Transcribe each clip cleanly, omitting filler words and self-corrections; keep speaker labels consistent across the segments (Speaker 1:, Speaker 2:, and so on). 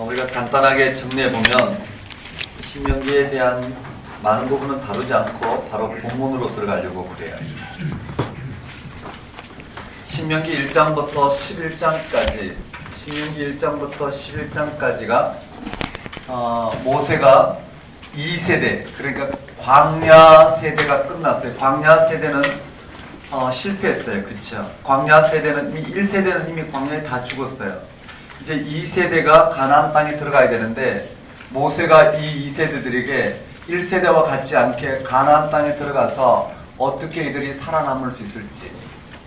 Speaker 1: 우리가 간단하게 정리해보면 신명기에 대한 많은 부분은 다루지 않고 바로 본문으로 들어가려고 그래요. 신명기 1장부터 11장까지 신명기 1장부터 11장까지가 모세가 2세대, 그러니까 광야 세대가 끝났어요. 광야 세대는 실패했어요. 그렇죠? 광야 세대는 이미 1세대는 이미 광야에 다 죽었어요. 이제 2세대가 가나안 땅에 들어가야 되는데 모세가 이 2세대들에게 1세대와 같지 않게 가나안 땅에 들어가서 어떻게 이들이 살아남을 수 있을지,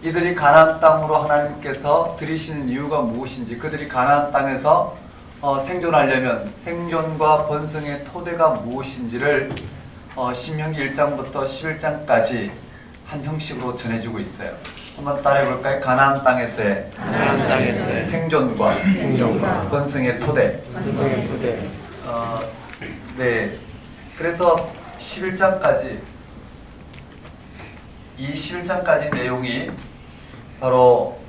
Speaker 1: 이들이 가나안 땅으로 하나님께서 들이시는 이유가 무엇인지, 그들이 가나안 땅에서 생존하려면 생존과 번성의 토대가 무엇인지를 신명기 1장부터 11장까지 한 형식으로 전해주고 있어요. 한번 따라해볼까요? 가나안 땅에서의 생존과 번성의 토대. 네. 그래서 11장까지 이 11장까지 내용이 바로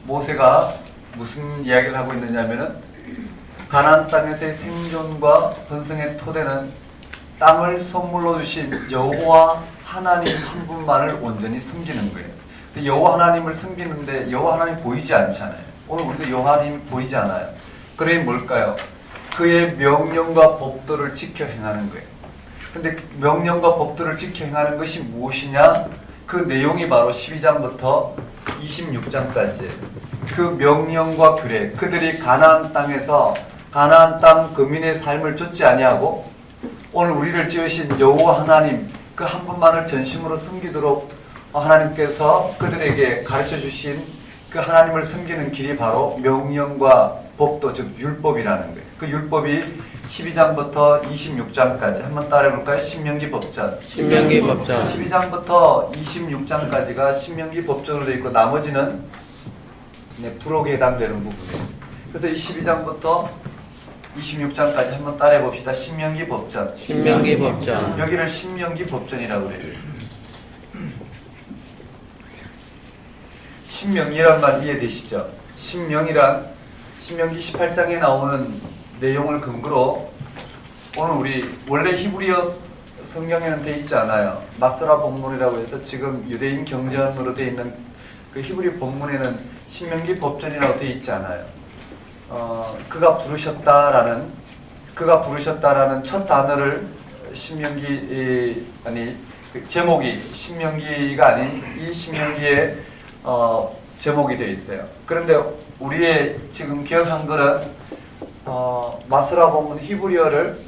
Speaker 1: 모세가 무슨 이야기를 하고 있느냐면은 가나안 땅에서의 생존과 번성의 토대는 땅을 선물로 주신 여호와 하나님 한 분만을 온전히 섬기는 거예요. 여호와 하나님을 섬기는데 여호와 하나님 보이지 않잖아요. 오늘 우리도 여호와 하나님 보이지 않아요. 그래 뭘까요? 그의 명령과 법도를 지켜 행하는 거예요. 근데 명령과 법도를 지켜 행하는 것이 무엇이냐? 그 내용이 바로 12장부터 26장까지 그 명령과 규례, 그들이 가나안 땅에서 가나안 땅 거민의 삶을 좇지 아니하고 오늘 우리를 지으신 여호와 하나님 그 한 분만을 전심으로 섬기도록 하나님께서 그들에게 가르쳐 주신 그 하나님을 섬기는 길이 바로 명령과 법도, 즉 율법이라는 거예요. 그 율법이 12장부터 26장까지 한번 따라해볼까요? 신명기 법전. 12장부터 26장까지가 신명기 법전으로 되어 있고 나머지는 부록에 해당되는 부분이에요. 그래서 이 12장부터 26장까지 한번 따라해봅시다. 신명기 법전. 여기를 신명기 법전이라고 그래요. 신명이란 말 이해되시죠? 신명이란 신명기 18장에 나오는 내용을 근거로 오늘 우리 원래 히브리어 성경에는 돼 있지 않아요. 마스라 본문이라고 해서 지금 유대인 경전으로 돼 있는 그 히브리 본문에는 신명기 법전이라고 돼 있지 않아요. 그가 부르셨다라는 첫 단어를 신명기 제목이 신명기가 아닌 이 신명기의 제목이 되어 있어요. 그런데 우리의 지금 기억 한글은 마스라 본문 히브리어를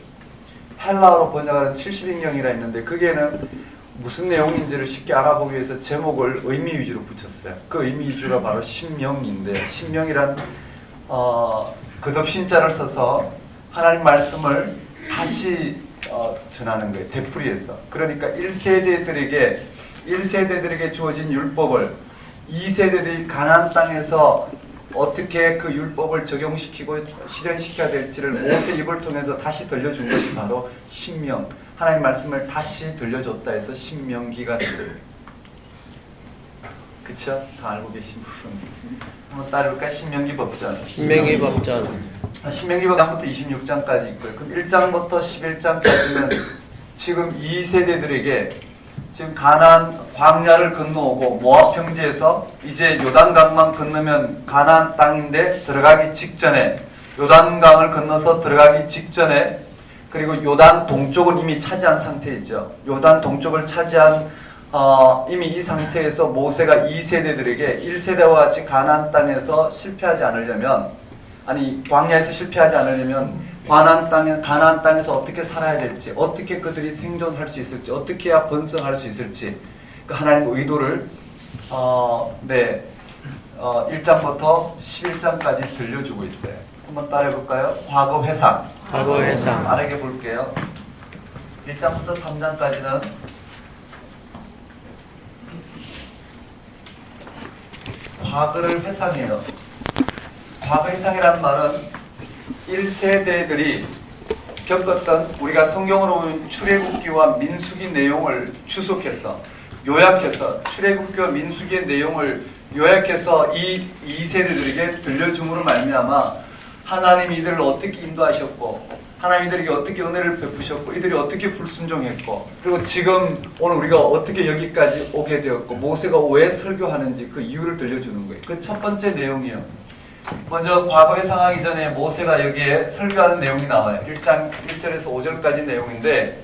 Speaker 1: 헬라어로 번역하는 70인경이라 있는데 거기에는 무슨 내용인지를 쉽게 알아보기 위해서 제목을 의미 위주로 붙였어요. 그 의미 위주가 바로 신명인데 신명이란 끝없신자를 써서 하나님 말씀을 다시 전하는 거예요. 되풀이해서. 그러니까 1세대들에게 주어진 율법을 2세대들이 가나안 땅에서 어떻게 그 율법을 적용시키고 실현시켜야 될지를 모세 입을 통해서 다시 들려준 것이 바로 신명. 하나님 말씀을 다시 들려줬다 해서 신명기가 된 거예요. 그쵸? 다 알고 계신 부분. 한번 따라볼까요? 신명기 법전. 신명기 법전부터 26장까지 있고요. 그럼 1장부터 11장까지는 지금 2세대들에게 지금 가나안 광야를 건너오고 모압 평지에서 이제 요단강만 건너면 가나안 땅인데 들어가기 직전에 요단강을 건너서 들어가기 직전에 그리고 요단 동쪽은 이미 차지한 상태이죠. 요단 동쪽을 차지한 이미 이 상태에서 모세가 2세대들에게 1세대와 같이 가나안 땅에서 실패하지 않으려면 광야에서 실패하지 않으려면 가나안 땅에서 어떻게 살아야 될지, 어떻게 그들이 생존할 수 있을지, 어떻게 해야 번성할 수 있을지 그 하나님의 의도를 1장부터 11장까지 들려주고 있어요. 한번 따라해볼까요? 과거 회상. 말하게 볼게요. 1장부터 3장까지는 과거를 회상해요. 과거 회상이라는 말은 1세대들이 겪었던 우리가 성경으로 보면 출애굽기와 민수기 내용을 추속해서 요약해서 출애굽기와 민수기의 내용을 요약해서 이 2세대들에게 들려줌으로 말미암아 하나님이 이들을 어떻게 인도하셨고 하나님 이들에게 어떻게 은혜를 베푸셨고 이들이 어떻게 불순종했고 그리고 지금 오늘 우리가 어떻게 여기까지 오게 되었고 모세가 왜 설교하는지 그 이유를 들려주는 거예요. 그 첫 번째 내용이요. 먼저 과거에 상하기 전에 모세가 여기에 설교하는 내용이 나와요. 1장 1절에서 5절까지 내용인데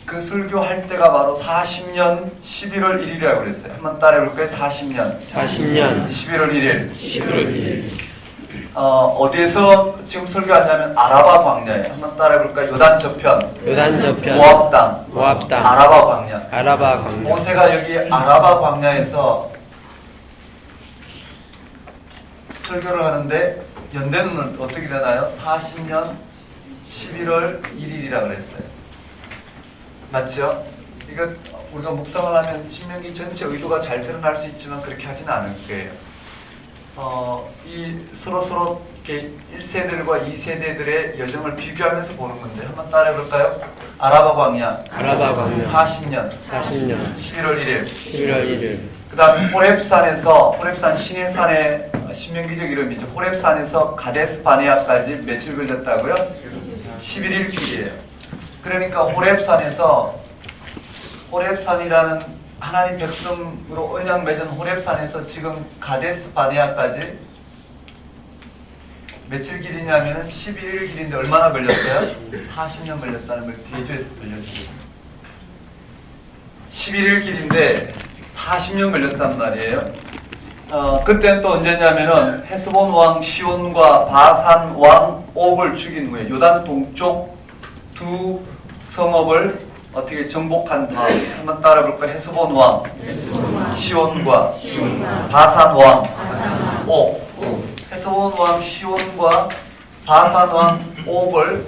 Speaker 1: 그 설교할 때가 바로 40년 11월 1일이라고 그랬어요. 한번 따라해볼까요? 40년 11월 1일 어디에서 지금 설교하냐면 아라바 광야에 한번 따라해볼까요? 요단 저편 모압 땅 아라바 광야 모세가 여기 아라바 광야에서 설교를 하는데 연대는 어떻게 되나요? 40년 11월 1일이라고 그랬어요. 맞죠? 이거 우리가 묵상을 하면 신명기 전체 의도가 잘 드러날 수 있지만 그렇게 하지는 않을 거예요. 이 서로 이렇게 1세들과 2세대들의 여정을 비교하면서 보는 건데 한번 따라해볼까요? 아라바 광야 40년 11월 1일 그 다음에 호렙산 시내산의 신명기적 이름이죠. 호렙산에서 가데스 바네아까지 며칠 걸렸다고요? 11일 길이에요. 그러니까 호렙산이라는 하나님 백성으로 언약 맺은 호렙산에서 지금 가데스 바네아까지 며칠 길이냐면은 11일 길인데 얼마나 걸렸어요? 40년 걸렸다는 걸 대조해서 들려주고 11일 길인데 40년 걸렸단 말이에요. 그때는 또 언제냐면은 헤스본 왕 시온과 바산 왕 옥을 죽인 후에 요단 동쪽 두 성읍을 어떻게 정복한 다음 한번 따라볼까요? 헤스본 왕 시온과 바산 왕 옥 헤스본 왕 시온과 바산 왕 옥을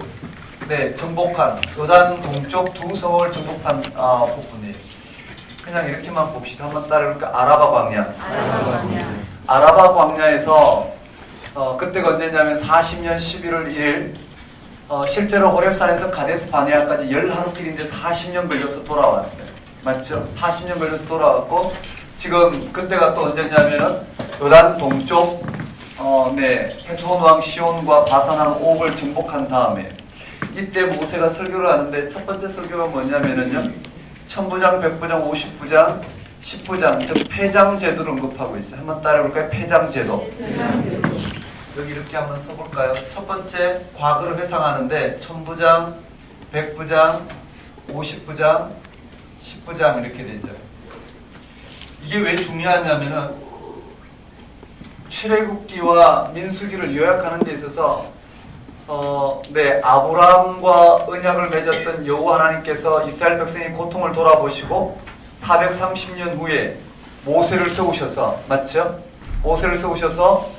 Speaker 1: 정복한 요단 동쪽 두 성읍을 정복한 부분이에요. 그냥 이렇게만 봅시다. 한번 따라볼까요? 아라바 광야에서 그때가 언제냐면 40년 11월 1일 실제로 호렙산에서 가데스 바네아까지 11길인데 40년 걸려서 돌아왔어요. 맞죠? 40년 걸려서 돌아왔고 지금 그때가 또 언제냐면은 요단 동쪽 헤스본 왕 시온과 바산 왕 옥을 정복한 다음에 이때 모세가 설교를 하는데 첫 번째 설교가 뭐냐면은요. 천부장, 백부장, 50부장, 10부장, 즉 폐장제도를 언급하고 있어요. 한번 따라해볼까요? 폐장제도. 여기 이렇게 한번 써볼까요? 첫 번째 과거를 회상하는데 천부장, 백부장, 50부장, 10부장 이렇게 되죠. 이게 왜 중요하냐면은 출애굽기와 민수기를 요약하는 데 있어서 아브라함과 언약을 맺었던 여호와 하나님께서 이스라엘 백성의 고통을 돌아보시고 430년 후에 모세를 세우셔서 맞죠? 모세를 세우셔서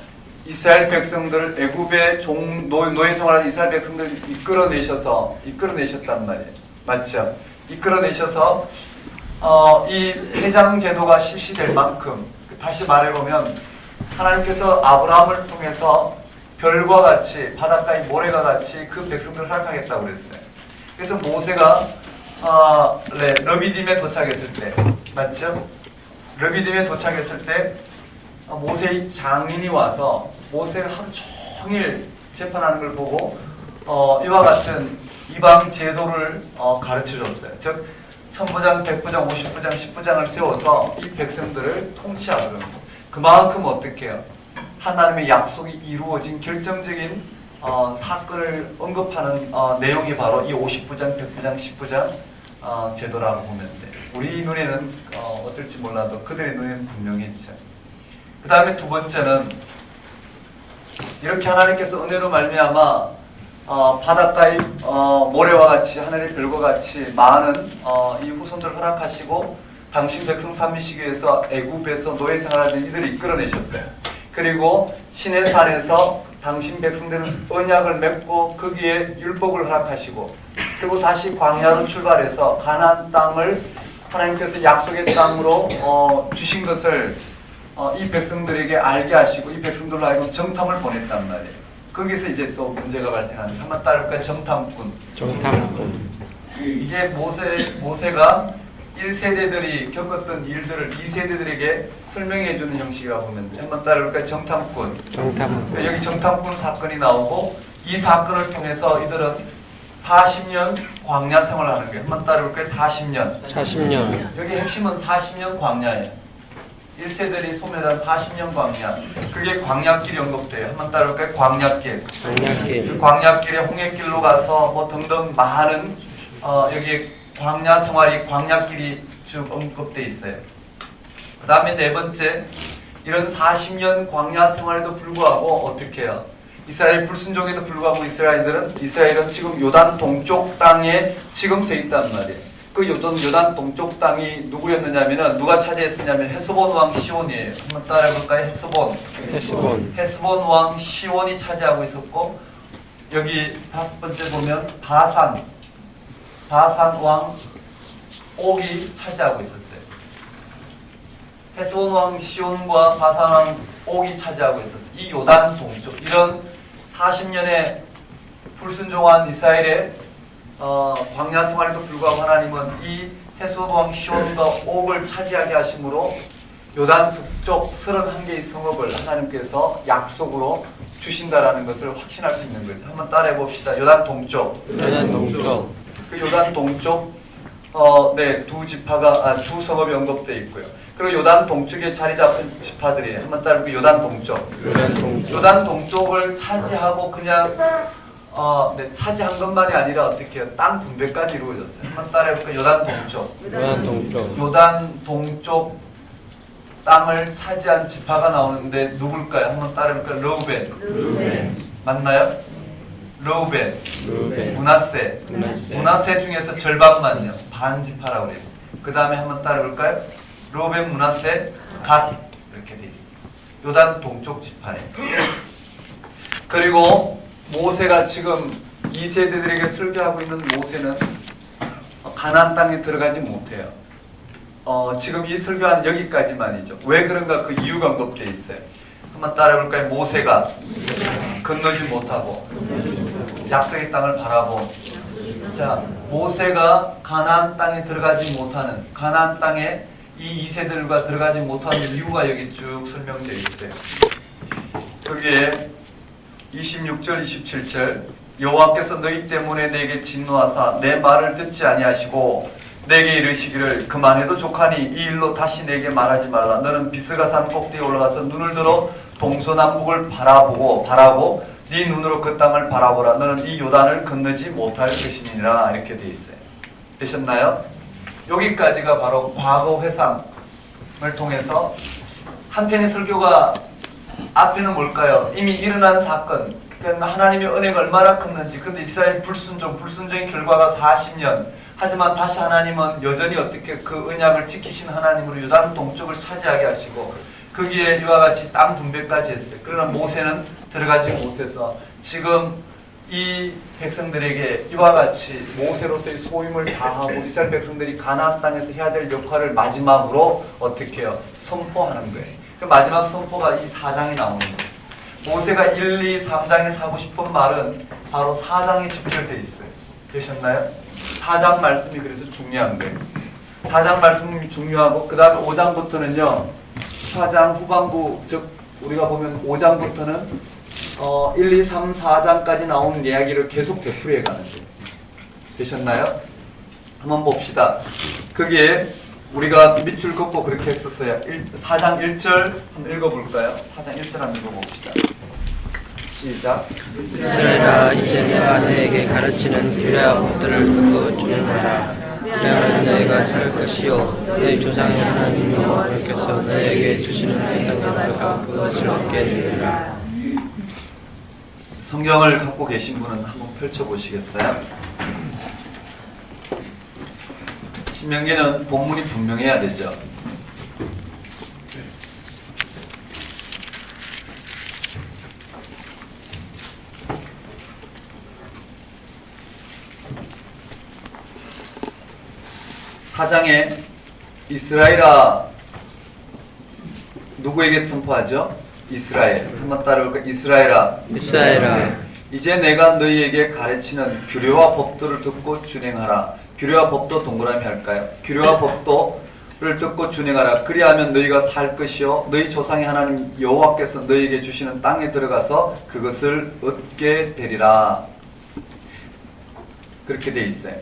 Speaker 1: 이스라엘 백성들을 애굽의 노예 생활하는 이스라엘 백성들을 이끌어내셨단 말이에요. 맞죠? 이끌어내셔서 이 회장 제도가 실시될 만큼 다시 말해보면 하나님께서 아브라함을 통해서 별과 같이 바닷가의 모래가 같이 그 백성들을 허락하겠다고 그랬어요. 그래서 모세가 르비딤에 도착했을 때 맞죠? 르비딤에 도착했을 때 모세의 장인이 와서 모세가 하루 종일 재판하는 걸 보고 이와 같은 이방 제도를 가르쳐줬어요. 즉 천부장, 백부장, 50부장, 10부장을 세워서 이 백성들을 통치하도록 그만큼 어떻게 해요? 하나님의 약속이 이루어진 결정적인 사건을 언급하는 내용이 바로 이 50부장, 100부장, 10부장 제도라고 보면 돼요. 우리 눈에는 어떨지 몰라도 그들의 눈에는 분명히 있죠. 그 다음에 두 번째는 이렇게 하나님께서 은혜로 말미암아 바닷가의 모래와 같이 하늘의 별과 같이 많은 이 후손들을 허락하시고 당신 백성 삼으시기 위해서 애굽에서 노예 생활하던 이들을 이끌어내셨어요. 그리고 시내산에서 당신 백성들은 언약을 맺고 거기에 율법을 허락하시고 그리고 다시 광야로 출발해서 가나안 땅을 하나님께서 약속의 땅으로 주신 것을 이 백성들에게 알게 하시고 이 백성들로 하여금 정탐을 보냈단 말이에요. 거기서 이제 또 문제가 발생합니다. 한번 따를까요? 정탐꾼.
Speaker 2: 정탐꾼.
Speaker 1: 이게 모세가 1세대들이 겪었던 일들을 2세대들에게 설명해 주는 형식이라고 보면 돼요. 한번 따라볼까요? 정탐꾼. 여기 정탐꾼 사건이 나오고 이 사건을 통해서 이들은 40년 광야 생활을 하는 거예요. 한번 따라볼까요? 40년. 여기 핵심은 40년 광야예요. 1세들이 소멸한 40년 광야. 그게 광야길이 언급돼요. 한번 따라볼까요? 광야길. 그 광야길에 홍해길로 가서 뭐 등등 많은 여기 광야 생활이 광야길이 쭉 언급돼 있어요. 그 다음에 네 번째, 이런 40년 광야 생활에도 불구하고 어떻게 해요? 이스라엘 불순종에도 불구하고 이스라엘은 지금 요단 동쪽 땅에 지금 서 있단 말이에요. 그 요단 동쪽 땅이 누구였느냐면은 누가 차지했었냐면 헤스본 왕 시온이에요. 한번 따라해볼까요? 헤스본 왕 시온이 차지하고 있었고, 여기 다섯 번째 보면 바산 왕 옥이 차지하고 있었어요. 헤스본 왕 시온과 바산 왕 옥이 차지하고 있었어요. 이 요단 동쪽, 이런 40년의 불순종한 이스라엘의 광야 생활에도 불구하고 하나님은 이 헤스본 왕 시온과 옥을 차지하게 하심으로 요단 서쪽 31개의 성읍을 하나님께서 약속으로 주신다라는 것을 확신할 수 있는 거죠. 한번 따라해 봅시다. 요단 동쪽. 그 요단 동쪽 두 지파가 두 성읍이 언급되어 있고요. 그리고 요단 동쪽에 자리 잡힌 지파들이에요. 한번 따라해볼게요. 요단 동쪽. 동쪽을 차지하고 그냥 차지한 것만이 아니라 어떻게 해요? 땅 분배까지 이루어졌어요. 한번 따라해볼까요? 요단 동쪽 땅을 차지한 지파가 나오는데 누굴까요? 한번 따라해볼까요? 르우벤. 맞나요? 르우벤. 므낫세 중에서 절반만요. 반 지파라고 그래요. 그 다음에 한번 따라해볼까요? 르우벤, 므낫세, 갓. 이렇게 돼 있어요. 요단 동쪽 지파예요. 그리고 모세가 지금 2세대들에게 설교하고 있는 모세는 가나안 땅에 들어가지 못해요. 지금 이 설교하는 여기까지만이죠. 왜 그런가 그 이유가 언급되어 있어요. 한번 따라해볼까요? 모세가 건너지 못하고 약속의 땅을 바라보. 자, 모세가 가나안 땅에 들어가지 못하는, 가나안 땅에 이 2세들과 들어가지 못하는 이유가 여기 쭉 설명되어 있어요. 거기에 26절, 27절, 여호와께서 너희 때문에 내게 진노하사 내 말을 듣지 아니하시고 내게 이르시기를 그만해도 족하니 이 일로 다시 내게 말하지 말라. 너는 비스가산 꼭대기에 올라가서 눈을 들어 동서남북을 바라고 네 눈으로 그 땅을 바라보라. 너는 이 요단을 건너지 못할 것이니라. 이렇게 돼 있어요. 되셨나요? 여기까지가 바로 과거 회상을 통해서 한편의 설교가, 앞에는 뭘까요? 이미 일어난 사건, 그러니까 하나님의 은혜가 얼마나 컸는지. 근데 이스라엘 불순종의 결과가 40년. 하지만 다시 하나님은 여전히 어떻게 그 언약을 지키신 하나님으로 요단 동쪽을 차지하게 하시고 거기에 이와 같이 땅 분배까지 했어요. 그러나 모세는 들어가지 못해서 지금 이 백성들에게 이와 같이 모세로서의 소임을 다하고 이스라엘 백성들이 가나안 땅에서 해야 될 역할을 마지막으로 어떻게 해요? 선포하는 거예요. 그 마지막 선포가 이 4장에 나오는 거예요. 모세가 1, 2, 3장에서 하고 싶은 말은 바로 4장에 집결되어 있어요. 되셨나요? 4장 말씀이 그래서 중요한 거예요. 4장 말씀이 중요하고 그 다음에 5장부터는요. 4장 후반부, 즉 우리가 보면 5장부터는 1, 2, 3, 4장까지 나오는 이야기를 계속 되풀이해 가는 거예요. 되셨나요? 한번 봅시다. 거기에 우리가 밑줄 긋고 그렇게 했었어요. 4장 1절 한번 읽어볼까요? 4장 1절 한번 읽어봅시다. 시작.
Speaker 2: 이스라엘아, 이제 내가 너에게 가르치는 규례와 법들을 듣고 준행하라. 그래야만 너희가 살 것이요 너희 조상의 하나님 여호와께서 너에게 주시는 그 땅에 들어가 그것을 얻게 되리라.
Speaker 1: 성경을 갖고 계신 분은 한번 펼쳐보시겠어요? 신명기는 본문이 분명해야 되죠. 사장에 이스라엘아, 누구에게 선포하죠? 이스라엘. 한번 따라볼까요? 이스라엘아.
Speaker 2: 이스라엘아.
Speaker 1: 네. 이제 내가 너희에게 가르치는 규례와 법도를 듣고 준행하라. 규례와 법도 동그라미 할까요? 규례와 법도를 듣고 준행하라. 그리하면 너희가 살 것이요 너희 조상의 하나님 여호와께서 너희에게 주시는 땅에 들어가서 그것을 얻게 되리라. 그렇게 돼 있어요.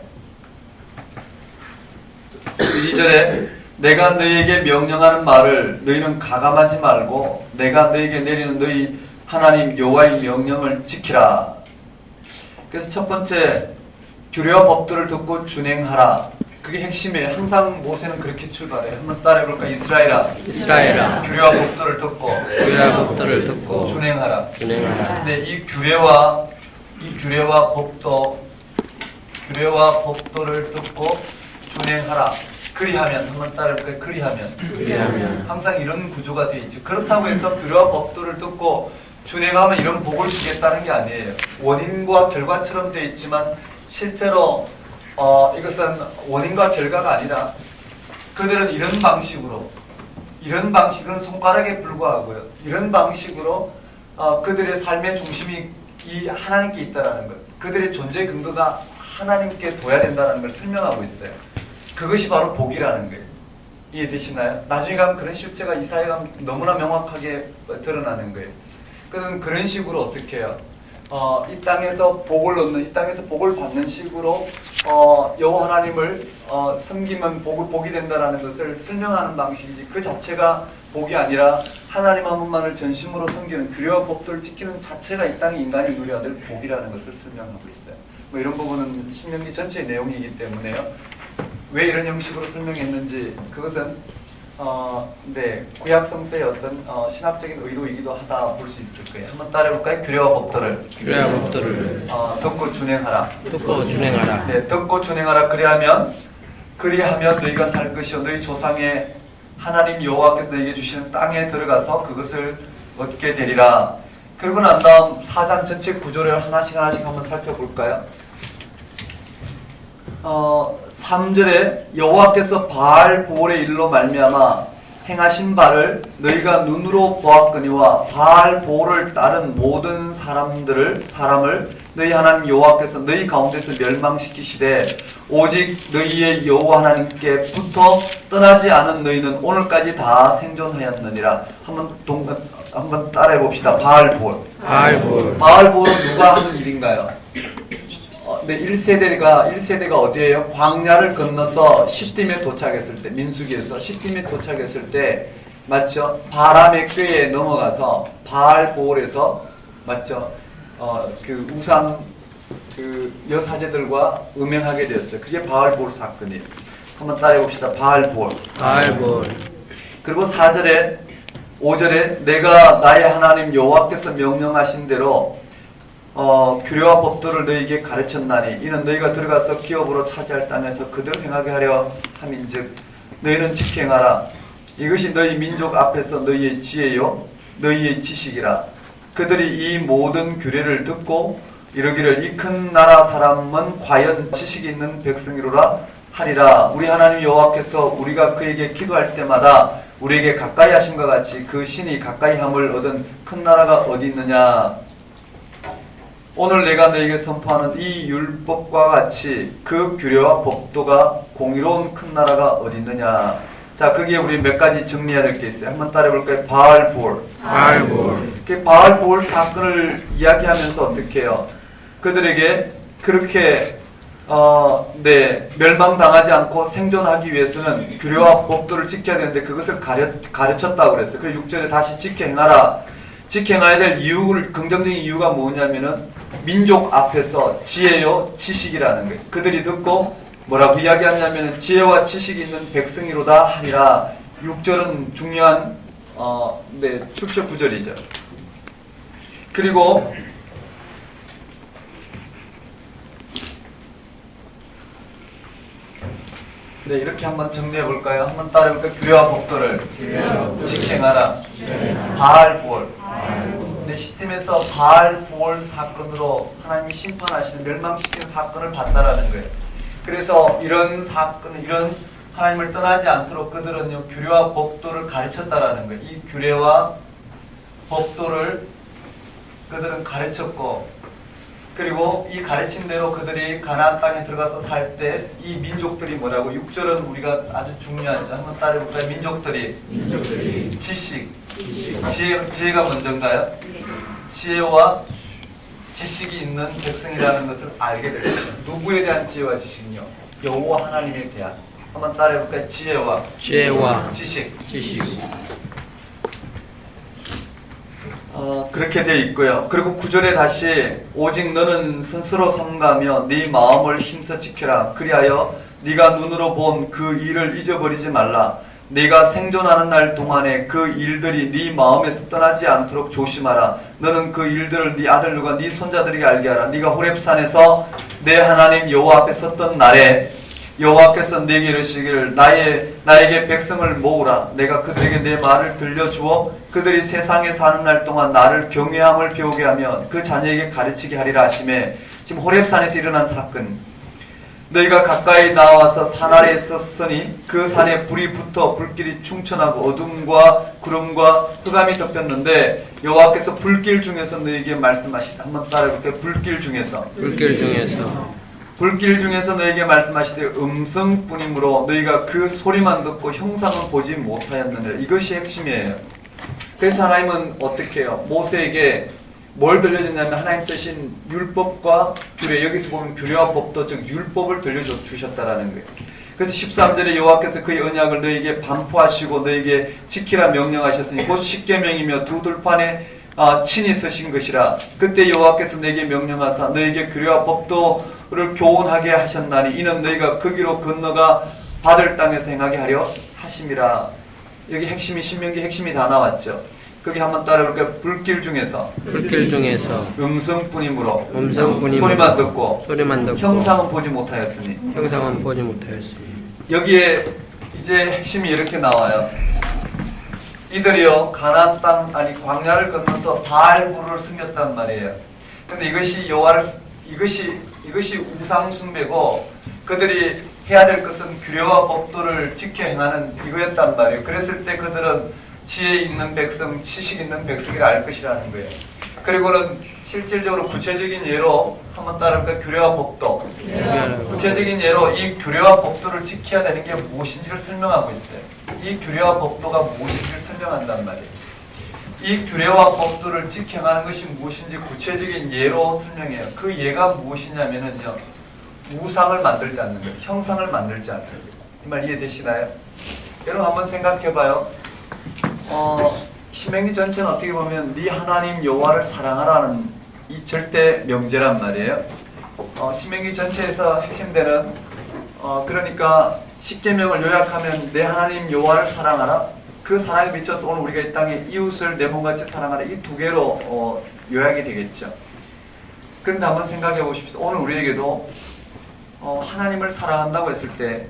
Speaker 1: 2절에 내가 너희에게 명령하는 말을 너희는 가감하지 말고 내가 너희에게 내리는 너희 하나님 여호와의 명령을 지키라. 그래서 첫 번째 규례와 법도를 듣고 준행하라. 그게 핵심이에요. 항상 모세는 그렇게 출발해요. 한번 따라해볼까? 이스라엘아 규례와 법도를 듣고 준행하라. 근데 이 규례와 법도를 듣고 준행하라. 그리하면 한번 따라해볼까요? 그리하면 항상 이런 구조가 되어 있죠. 그렇다고 해서 규례와 법도를 듣고 준행하면 이런 복을 주겠다는 게 아니에요. 원인과 결과처럼 되어 있지만 실제로 이것은 원인과 결과가 아니라 그들은 이런 방식으로 그건 손가락에 불과하고요. 이런 방식으로 그들의 삶의 중심이 이 하나님께 있다는 것, 그들의 존재 근거가 하나님께 둬야 된다는 걸 설명하고 있어요. 그것이 바로 복이라는 거예요. 이해되시나요? 나중에 가면 그런 실제가 이사야가 너무나 명확하게 드러나는 거예요. 그런 식으로 어떻게 해요? 이 땅에서 복을 얻는, 이 땅에서 복을 받는 식으로 여호와 하나님을 섬기면 복이 된다라는 것을 설명하는 방식이지 그 자체가 복이 아니라 하나님 한 분만을 전심으로 섬기는 규례와 법도를 지키는 자체가 이 땅에 인간이 누려야 될 복이라는 것을 설명하고 있어요. 뭐 이런 부분은 신명기 전체의 내용이기 때문에요. 왜 이런 형식으로 설명했는지 그것은 구약 성서의 어떤 신학적인 의도이기도 하다 볼 수 있을 거예요. 한번 따라해볼까요? 규례와 법도를 듣고 준행하라. 네, 듣고 준행하라. 그리하면 너희가 살 것이요 너희 조상의 하나님 여호와께서 너희에게 주시는 땅에 들어가서 그것을 얻게 되리라. 그러고 난 다음 4장 전체 구조를 하나씩 한번 살펴볼까요? 3절에 여호와께서 바알보올의 일로 말미암아 행하신 바를 너희가 눈으로 보았거니와 바알보올을 따른 모든 사람을 너희 하나님 여호와께서 너희 가운데서 멸망시키시되 오직 너희의 여호와 하나님께 붙어 떠나지 않은 너희는 오늘까지 다 생존하였느니라. 한번 따라해 봅시다. 바알보올은 누가 하는 일인가요? 네, 1세대가 어디예요? 광야를 건너서 시딤에 도착했을 때, 민수기에서 시딤에 도착했을 때, 맞죠? 바람의 꾀에 넘어가서 바알보올에서, 맞죠? 그 우상, 그 여사제들과 음행하게 되었어요. 그게 바알보올 사건이에요. 한번 따라해봅시다. 바알보올. 그리고 4절에, 5절에 내가 나의 하나님 여호와께서 명령하신 대로 규례와 법도를 너희에게 가르쳤나니 이는 너희가 들어가서 기업으로 차지할 땅에서 그들 행하게 하려 함인즉 너희는 지켜행하라. 이것이 너희 민족 앞에서 너희의 지혜요 너희의 지식이라. 그들이 이 모든 규례를 듣고 이르기를 이 큰 나라 사람은 과연 지식이 있는 백성이로라 하리라. 우리 하나님 여호와께서 우리가 그에게 기도할 때마다 우리에게 가까이 하심과 같이 그 신이 가까이 함을 얻은 큰 나라가 어디 있느냐. 오늘 내가 너에게 선포하는 이 율법과 같이 그 규례와 법도가 공의로운 큰 나라가 어디 있느냐. 자, 거기에 우리 몇 가지 정리해야 될 게 있어요. 한번 따라해볼까요? 바알보올 사건을 이야기하면서 어떻게 해요? 그들에게 그렇게 멸망당하지 않고 생존하기 위해서는 규례와 법도를 지켜야 되는데 그것을 가르쳤다고 그랬어요. 그래서 6절에 다시 지켜행하라. 지켜행해야 될 긍정적인 이유가 뭐냐면은 민족 앞에서 지혜요 지식이라는 거예요. 그들이 듣고 뭐라고 이야기하냐면은 지혜와 지식이 있는 백성이로다 하리라. 6절은 중요한 출처 구절이죠. 그리고 이렇게 한번 정리해 볼까요? 한번 따라해볼까요? 규례와 법도를 지켜행하라. 바알보올. 근데 시딤에서 바알보올 사건으로 하나님이 심판하시는 멸망시키는 사건을 봤다라는 거예요. 그래서 이런 하나님을 떠나지 않도록 그들은요 규례와 법도를 가르쳤다라는 거예요. 이 규례와 법도를 그들은 가르쳤고 그리고 이 가르친 대로 그들이 가나안 땅에 들어가서 살 때 이 민족들이 뭐라고 6절은 우리가 아주 중요하죠. 한번 따라해볼까요? 민족들이 지식, 지혜가 먼저인가요? 지혜와 지식이 있는 백성이라는 것을 알게 되죠. 누구에 대한 지혜와 지식이요? 여호와 하나님에 대한. 한번 따라해볼까요? 지혜와 지식. 그렇게 되어 있고요. 그리고 9절에 다시 오직 너는 스스로 삼가며 네 마음을 힘써 지켜라. 그리하여 네가 눈으로 본 그 일을 잊어버리지 말라. 네가 생존하는 날 동안에 그 일들이 네 마음에서 떠나지 않도록 조심하라. 너는 그 일들을 네 아들들과 네 손자들에게 알게 하라. 네가 호렙산에서 내 하나님 여호와 앞에 섰던 날에 여호와께서 내게 이르시기를 나에게 백성을 모으라. 내가 그들에게 내 말을 들려주어 그들이 세상에 사는 날 동안 나를 경외함을 배우게 하며 그 자녀에게 가르치게 하리라 하시매, 지금 호렙산에서 일어난 사건. 너희가 가까이 나와서 산 아래에 섰으니 그 산에 불이 붙어 불길이 충천하고 어둠과 구름과 흑암이 덮였는데 여호와께서 불길 중에서 너희에게 말씀하시다. 한번 따라해볼게요. 불길 중에서 너에게 말씀하시되 음성뿐이므로 너희가 그 소리만 듣고 형상은 보지 못하였느니라. 이것이 핵심이에요. 그래서 하나님은 어떻게 해요? 모세에게 뭘 들려줬냐면 하나님 뜻인 율법과 규례, 여기서 보면 규례와 법도 즉 율법을 들려주셨다라는 거예요. 그래서 13절에 여호와께서 그의 언약을 너희에게 반포하시고 너희에게 지키라 명령하셨으니 곧 십계명이며 두 들판에 친히 서신 것이라. 그때 여호와께서 너희에게 명령하사 너희에게 규례와 법도를 교훈하게 하셨나니 이는 너희가 거기로 건너가 받을 땅에서 행하게 하려 하심이라. 여기 핵심이 신명기 핵심이 다 나왔죠. 거기 한번 따라볼까요? 불길 중에서 음성뿐이므로 소리만 듣고 형상은 보지 못하였으니 여기에 이제 핵심이 이렇게 나와요. 이들이요 가나안 땅 아니 광야를 건너서 바알부를 숨겼단 말이에요. 근데 이것이 우상 숭배고 그들이 해야 될 것은 규례와 법도를 지켜 행하는 이거였단 말이에요. 그랬을 때 그들은 지혜 있는 백성, 지식 있는 백성이라 알 것이라는 거예요. 그리고는 실질적으로 구체적인 예로 한번 따라볼까요? 규례와 법도. 구체적인 예로 이 규례와 법도를 지켜야 되는 게 무엇인지를 설명하고 있어요. 이 규례와 법도가 무엇인지를 설명한단 말이에요. 이 규례와 법도를 지켜가는 것이 무엇인지 구체적인 예로 설명해요. 그 예가 무엇이냐면요. 우상을 만들지 않는 거예요. 형상을 만들지 않는 거예요. 이 말 이해되시나요? 여러분 한번 생각해봐요. 신명기 전체는 어떻게 보면 네 하나님 여호와를 사랑하라는 이 절대 명제란 말이에요. 신명기 전체에서 핵심되는 그러니까 십계명을 요약하면 내 하나님 여호와를 사랑하라. 그 사랑에 미쳐서 오늘 우리가 이 땅에 이웃을 내 몸같이 사랑하라. 이 두 개로 요약이 되겠죠. 그런데 한번 생각해 보십시오. 오늘 우리에게도 하나님을 사랑한다고 했을 때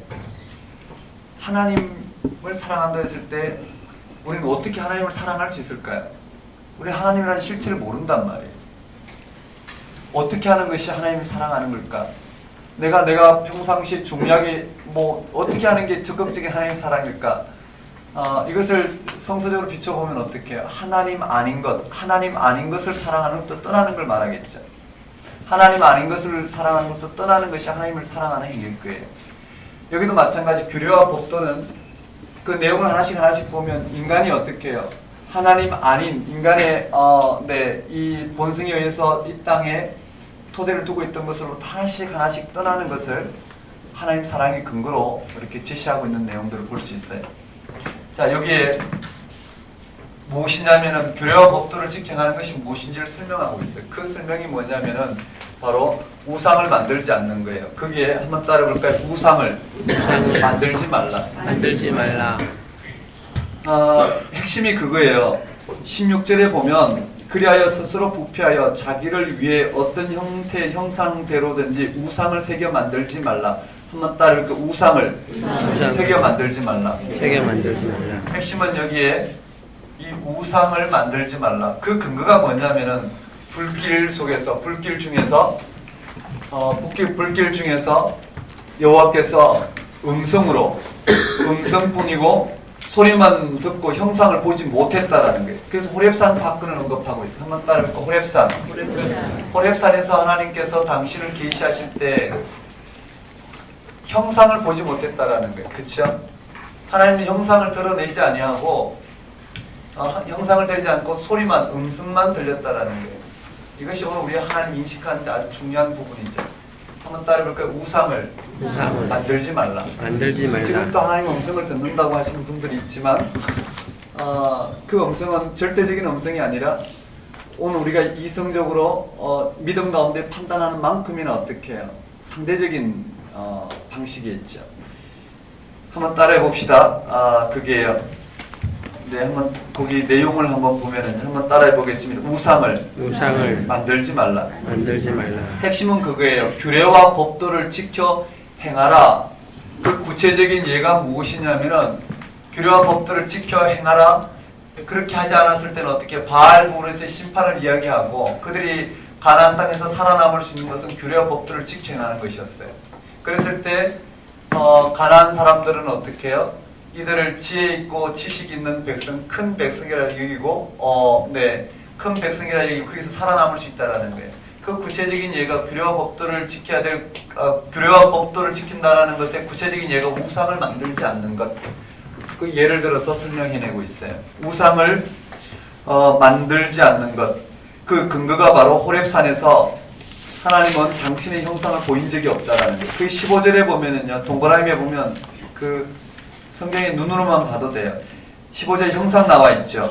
Speaker 1: 우리는 어떻게 하나님을 사랑할 수 있을까요? 우리 하나님이라는 실체를 모른단 말이에요. 어떻게 하는 것이 하나님을 사랑하는 걸까? 내가 평상시 중요하게 어떻게 하는 게 적극적인 하나님 사랑일까? 이것을 성서적으로 비춰보면 어떻게 해요? 하나님 아닌 것을 사랑하는 것도 떠나는 걸 말하겠죠. 하나님 아닌 것을 사랑하는 것도 떠나는 것이 하나님을 사랑하는 행위일 거예요. 여기도 마찬가지 규례와 법도는 그 내용을 하나씩 보면 인간이 어떻게 해요? 하나님 아닌 인간의 이 본성에 의해서 이 땅에 토대를 두고 있던 것으로 하나씩 떠나는 것을 하나님 사랑의 근거로 이렇게 제시하고 있는 내용들을 볼 수 있어요. 자, 여기에 무엇이냐면은 규례와 법도를 지켜가는 것이 무엇인지를 설명하고 있어요. 그 설명이 뭐냐면은 바로 우상을 만들지 않는 거예요. 거기에 한번 따라볼까요? 우상을 만들지 말라. 핵심이 그거예요. 16절에 보면 그리하여 스스로 부패하여 자기를 위해 어떤 형태의 형상대로든지 우상을 새겨 만들지 말라. 한번 따라볼까요? 우상을 새겨 만들지 말라. 핵심은 여기에 이 우상을 만들지 말라. 그 근거가 뭐냐면은 불길 중에서 여호와께서 음성뿐이고 소리만 듣고 형상을 보지 못했다라는 거예요. 그래서 호렙산 사건을 언급하고 있어요. 한번 따라해볼까? 호렙산. 호렙산에서 하나님께서 당신을 계시하실 때 형상을 보지 못했다라는 거예요. 그렇죠? 하나님은 형상을 드러내지 아니하고 형상을 드리지 않고 소리만, 음성만 들렸다라는 거예요. 이것이 오늘 우리가 하나님 인식하는 데 아주 중요한 부분이죠. 한번 따라해볼까요? 우상을 만들지 말라.
Speaker 2: 만들지 말라.
Speaker 1: 지금도 하나님 음성을 듣는다고 하시는 분들이 있지만 그 음성은 절대적인 음성이 아니라 오늘 우리가 이성적으로 믿음 가운데 판단하는 만큼이나 어떻게 해요? 상대적인 방식이겠죠. 한번 따라해 봅시다. 그게요. 네, 한번 거기 내용을 한번 보면은 한번 따라해 보겠습니다. 우상을 만들지 말라.
Speaker 2: 만들지 말라.
Speaker 1: 핵심은 그거예요. 규례와 법도를 지켜 행하라. 그 구체적인 예가 무엇이냐면은 규례와 법도를 지켜 행하라. 그렇게 하지 않았을 때는 어떻게 바알모르스의 심판을 이야기하고 그들이 가나안 땅에서 살아남을 수 있는 것은 규례와 법도를 지켜 행하는 것이었어요. 그랬을 때 가나안 사람들은 어떻게 해요? 이들을 지혜 있고 지식 있는 백성, 큰 백성이라 여기고, 큰 백성이라 여기고 거기서 살아남을 수 있다라는 거예요. 그 구체적인 예가 규례와 법도를 지켜야 될, 규례와 법도를 지킨다라는 것의 구체적인 예가 우상을 만들지 않는 것. 그 예를 들어서 설명해내고 있어요. 우상을 만들지 않는 것. 그 근거가 바로 호렙산에서 하나님은 당신의 형상을 보인 적이 없다라는 거예요. 그 15절에 보면은요, 동그라미에 보면 그 성경에 눈으로만 봐도 돼요. 15절에 형상 나와 있죠.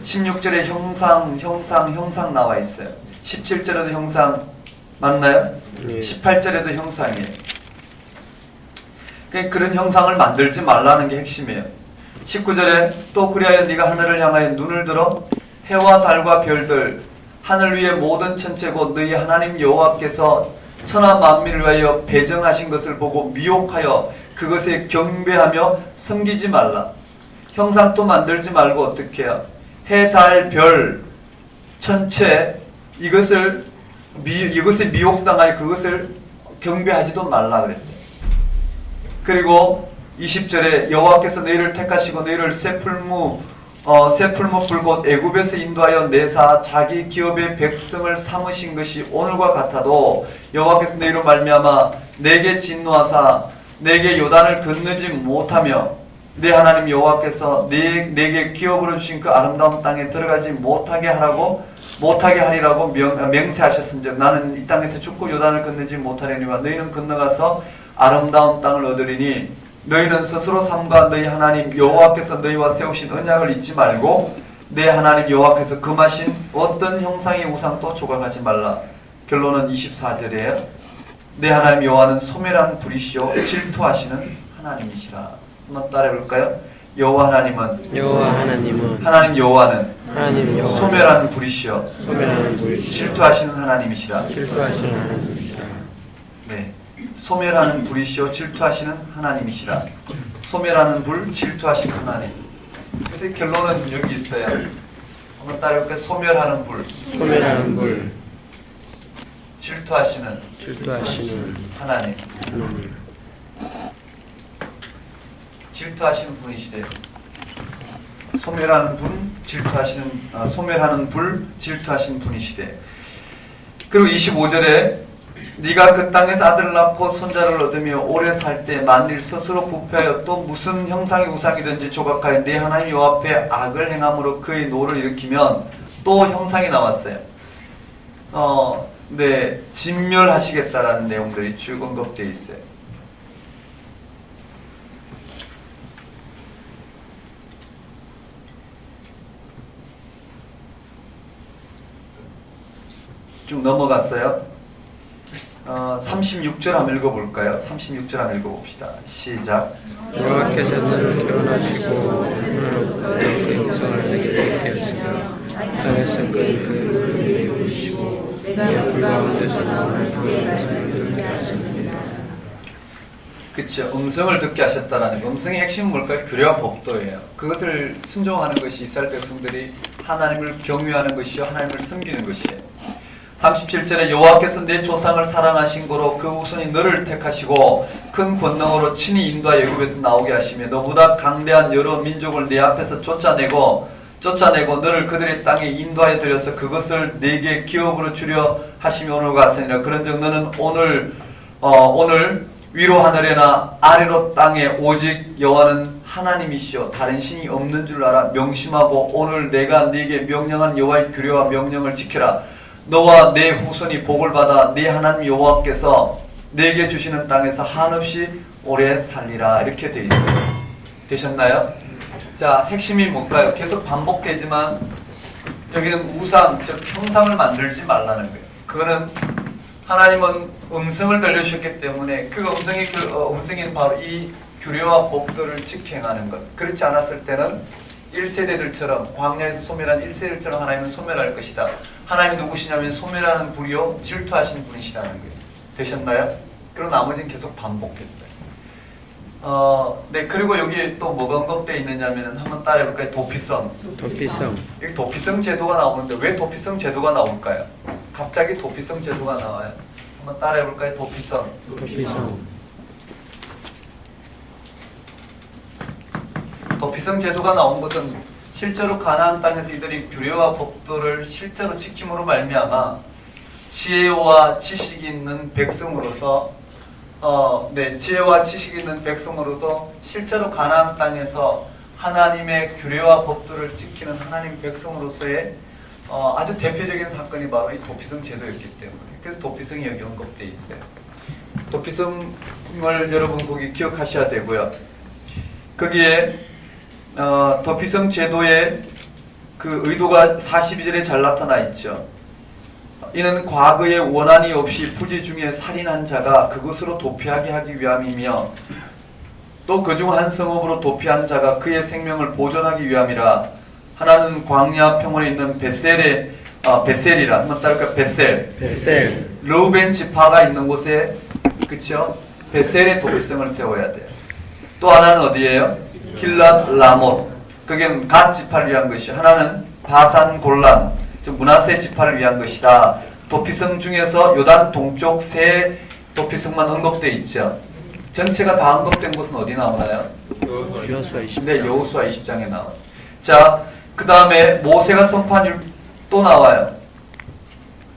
Speaker 1: 16절에 형상 나와 있어요. 17절에도 형상 맞나요?
Speaker 2: 네.
Speaker 1: 18절에도 형상이에요. 그런 형상을 만들지 말라는 게 핵심이에요. 19절에 또 그리하여 네가 하늘을 향하여 눈을 들어 해와 달과 별들 하늘 위의 모든 천체고 너희 하나님 여호와께서 천하 만민을 위하여 배정하신 것을 보고 미혹하여 그것에 경배하며 섬기지 말라. 형상도 만들지 말고 어떻게 해요? 해, 달, 별, 천체 이것에 미혹당하여 그것을 경배하지도 말라 그랬어요. 그리고 20절에 여호와께서 너희를 택하시고 너희를 새풀무 불곧 애굽에서 인도하여 내사 자기 기업의 백성을 삼으신 것이 오늘과 같아도 여호와께서 너희로 말미암아 내게 진노하사 내게 요단을 건너지 못하며 내 하나님 여호와께서 내게 기업으로 주신 그 아름다운 땅에 들어가지 못하게 하리라고 맹세하셨은즉 나는 이 땅에서 죽고 요단을 건너지 못하려니와 너희는 건너가서 아름다운 땅을 얻으리니 너희는 스스로 삼가 너희 하나님 여호와께서 너희와 세우신 언약을 잊지 말고 내 하나님 여호와께서 금하신 어떤 형상의 우상도 조각하지 말라. 결론은 24절이에요. 내 하나님 여호와는 소멸한 불이시오 질투하시는 하나님이시라. 한번 따라해볼까요? 하나님 여호와는 소멸한 불이시오 질투하시는 하나님이시라. 네, 소멸하는 불이시오 질투하시는 하나님이시라. 소멸하는 불 질투하시는 하나님. 그래서 결론은 여기 있어요. 한번 따라해볼까요? 소멸하는 불 질투하시는 하나님. 질투하시는 분이시래요. 소멸하는 불 질투하시는 분이시래. 그리고 25절에 네가 그 땅에서 아들을 낳고 손자를 얻으며 오래 살 때 만일 스스로 부패하여 또 무슨 형상의 우상이든지 조각하여 네 하나님 여호와 앞에 악을 행함으로 그의 노를 일으키면 또 형상이 나왔어요. 진멸하시겠다라는 내용들이 쭉 언급되어 있어요. 쭉 넘어갔어요. 36절 한번 읽어볼까요? 36절 한번 읽어봅시다. 시작.
Speaker 2: 여호와께서 너를 결혼하시고 너의 형상을 내게 하시사 땅에서 그 위에 두시고 내가 그 가운데서 나오는 그의 말씀을 듣게 하셨습니다.
Speaker 1: 그렇죠. 음성을 듣게 하셨다라는 거. 음성의 핵심은 뭘까요? 규례와 법도예요. 그것을 순종하는 것이 이스라엘 백성들이 하나님을 경외하는 것이요 하나님을 섬기는 것이에요. 37절에 여호와께서 내 조상을 사랑하신 거로 그 후손이 너를 택하시고 큰 권능으로 친히 인도하여 애굽에서 나오게 하시며 너보다 강대한 여러 민족을 내 앞에서 쫓아내고 너를 그들의 땅에 인도하여 들여서 그것을 내게 기업으로 주려 하시며 오늘과 같으니라. 그런즉 너는 오늘 위로 하늘에나 아래로 땅에 오직 여호와는 하나님이시여 다른 신이 없는 줄 알아 명심하고 오늘 내가 네게 명령한 여호와의 규례와 명령을 지켜라. 너와 내 후손이 복을 받아 네 하나님 여호와께서 내게 주시는 땅에서 한없이 오래 살리라. 이렇게 돼 있어요. 되셨나요? 자, 핵심이 뭔가요? 계속 반복되지만 여기는 우상, 즉 형상을 만들지 말라는 거예요. 그거는 하나님은 음성을 들려주셨기 때문에 그 음성인 바로 이 규례와 법도를 지켜행하는 것. 그렇지 않았을 때는 1세대들처럼 광야에서 소멸한 1세대들처럼 하나님은 소멸할 것이다. 하나님이 누구시냐면 소멸하는 분이요 질투하시는 분이시라는 거예요. 되셨나요? 그리고 나머지는 계속 반복했어요. 네, 그리고 여기 또 뭐가 언급되어 있느냐면 한번 따라해볼까요? 도피성. 여기 도피성 제도가 나오는데 왜 도피성 제도가 나올까요? 갑자기 도피성 제도가 나와요. 한번 따라해볼까요? 도피성. 도피성 제도가 나온 것은 실제로 가나안 땅에서 이들이 규례와 법도를 실제로 지킴으로 말미암아 지혜와 지식이 있는 백성으로서 지혜와 지식이 있는 백성으로서 실제로 가나안 땅에서 하나님의 규례와 법도를 지키는 하나님 백성으로서의 아주 대표적인 사건이 바로 이 도피성 제도였기 때문에 그래서 도피성이 여기 언급되어 있어요. 도피성을 여러분 거기 기억하셔야 되고요. 거기에 도피성 제도의 그 의도가 42절에 잘 나타나 있죠. 이는 과거에 원한이 없이 부지 중에 살인한 자가 그것으로 도피하게 하기 위함이며 또 그중 한 성읍으로 도피한 자가 그의 생명을 보존하기 위함이라. 하나는 광야 평원에 있는 베셀이라 한번 따를까? 베셀. 르우벤 지파가 있는 곳에 그쵸? 베셀의 도피성을 세워야 돼요. 또 하나는 어디예요? 길랏 라못. 그게 갓 지파를 위한 것이요. 하나는 바산 골란, 즉 므낫세 지파를 위한 것이다. 도피성 중에서 요단 동쪽 세 도피성만 언급되어 있죠. 전체가 다 언급된 곳은 어디 나오나요?
Speaker 2: 여호수아 20장.
Speaker 1: 네, 여호수아 20장에 나와요. 자, 그 다음에 모세가 선포한 율 또 나와요.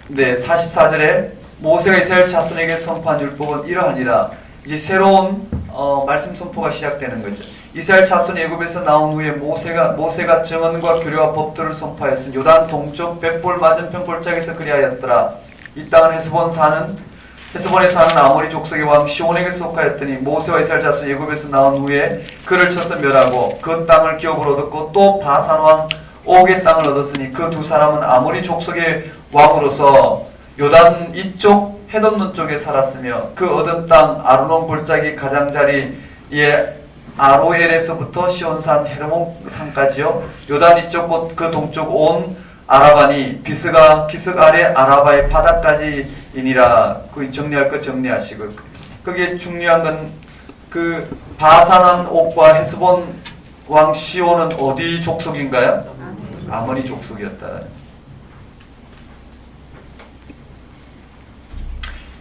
Speaker 1: 네, 44절에 모세가 이스라엘 자손에게 선포한 율법은 이러하니라. 이제 새로운 말씀 선포가 시작되는 거죠. 이스라엘 자손이 애굽에서 나온 후에 모세가 정언과 규례와 법도를 선포하였으니 요단 동쪽 벳볼 맞은편 골짜기에서 그리하였더라. 이 땅은 헤스본에 사는 아모리 족속의 왕 시온에게 속하였더니 모세와 이스라엘 자손이 애굽에서 나온 후에 그를 쳐서 멸하고 그 땅을 기업으로 얻었고 또 바산 왕 옥의 땅을 얻었으니 그 두 사람은 아모리 족속의 왕으로서 요단 이쪽 해돋는 쪽에 살았으며 그 얻은 땅 아르논 골짜기 가장자리에 아로엘에서부터 시온산 헤르몬 산까지요. 요단 이쪽 곳 그 동쪽 온 아라바니 기슭 아래 아라바의 바닥까지이니라. 그 정리할 거 정리하시고 거기에 중요한 건 그 바산한 옥과 헤스본 왕 시온은 어디 족속인가요? 아모니 족속이었다.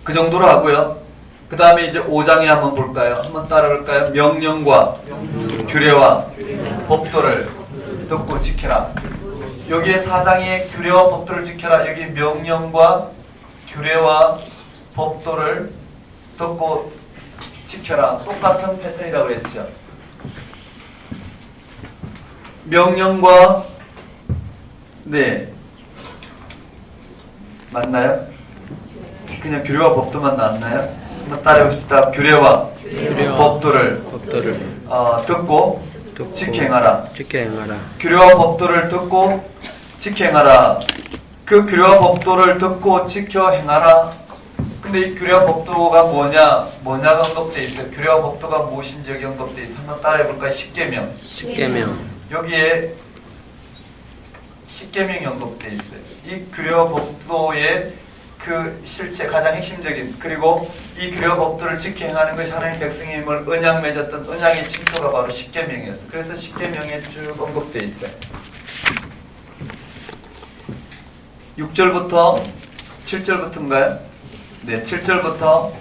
Speaker 1: 그 정도로 하고요. 그 다음에 이제 5장에 한번 볼까요? 한번 따라볼까요? 명령과 규례와 법도를 듣고 지켜라. 여기에 4장에 규례와 법도를 지켜라. 여기 명령과 규례와 법도를 듣고 지켜라. 똑같은 패턴이라고 했죠. 명령과 네 맞나요? 그냥 규례와 법도만 나왔나요? 한번 따라해봅시다. 규례와 법도를 듣고 지켜행하라. 규례와 법도를 듣고 지켜행하라. 그 규례와 법도를 듣고 지켜행하라. 근데 이 규례와 법도가 뭐냐가 언급되어 있어요. 규례와 법도가 무엇인지 여기 언급되어 있어요. 한번 따라해볼까요? 십계명. 여기에 십계명이 언급되어 있어요. 이 규례와 법도의 그 실체 가장 핵심적인 그리고 이 규례와 법도를 지켜 행하는 것이 하나님의 백성임을 언약 맺었던 언약의 징표가 바로 십계명이었어요. 그래서 십계명에 쭉 언급되어 있어요. 6절부터 7절부터인가요? 네, 7절부터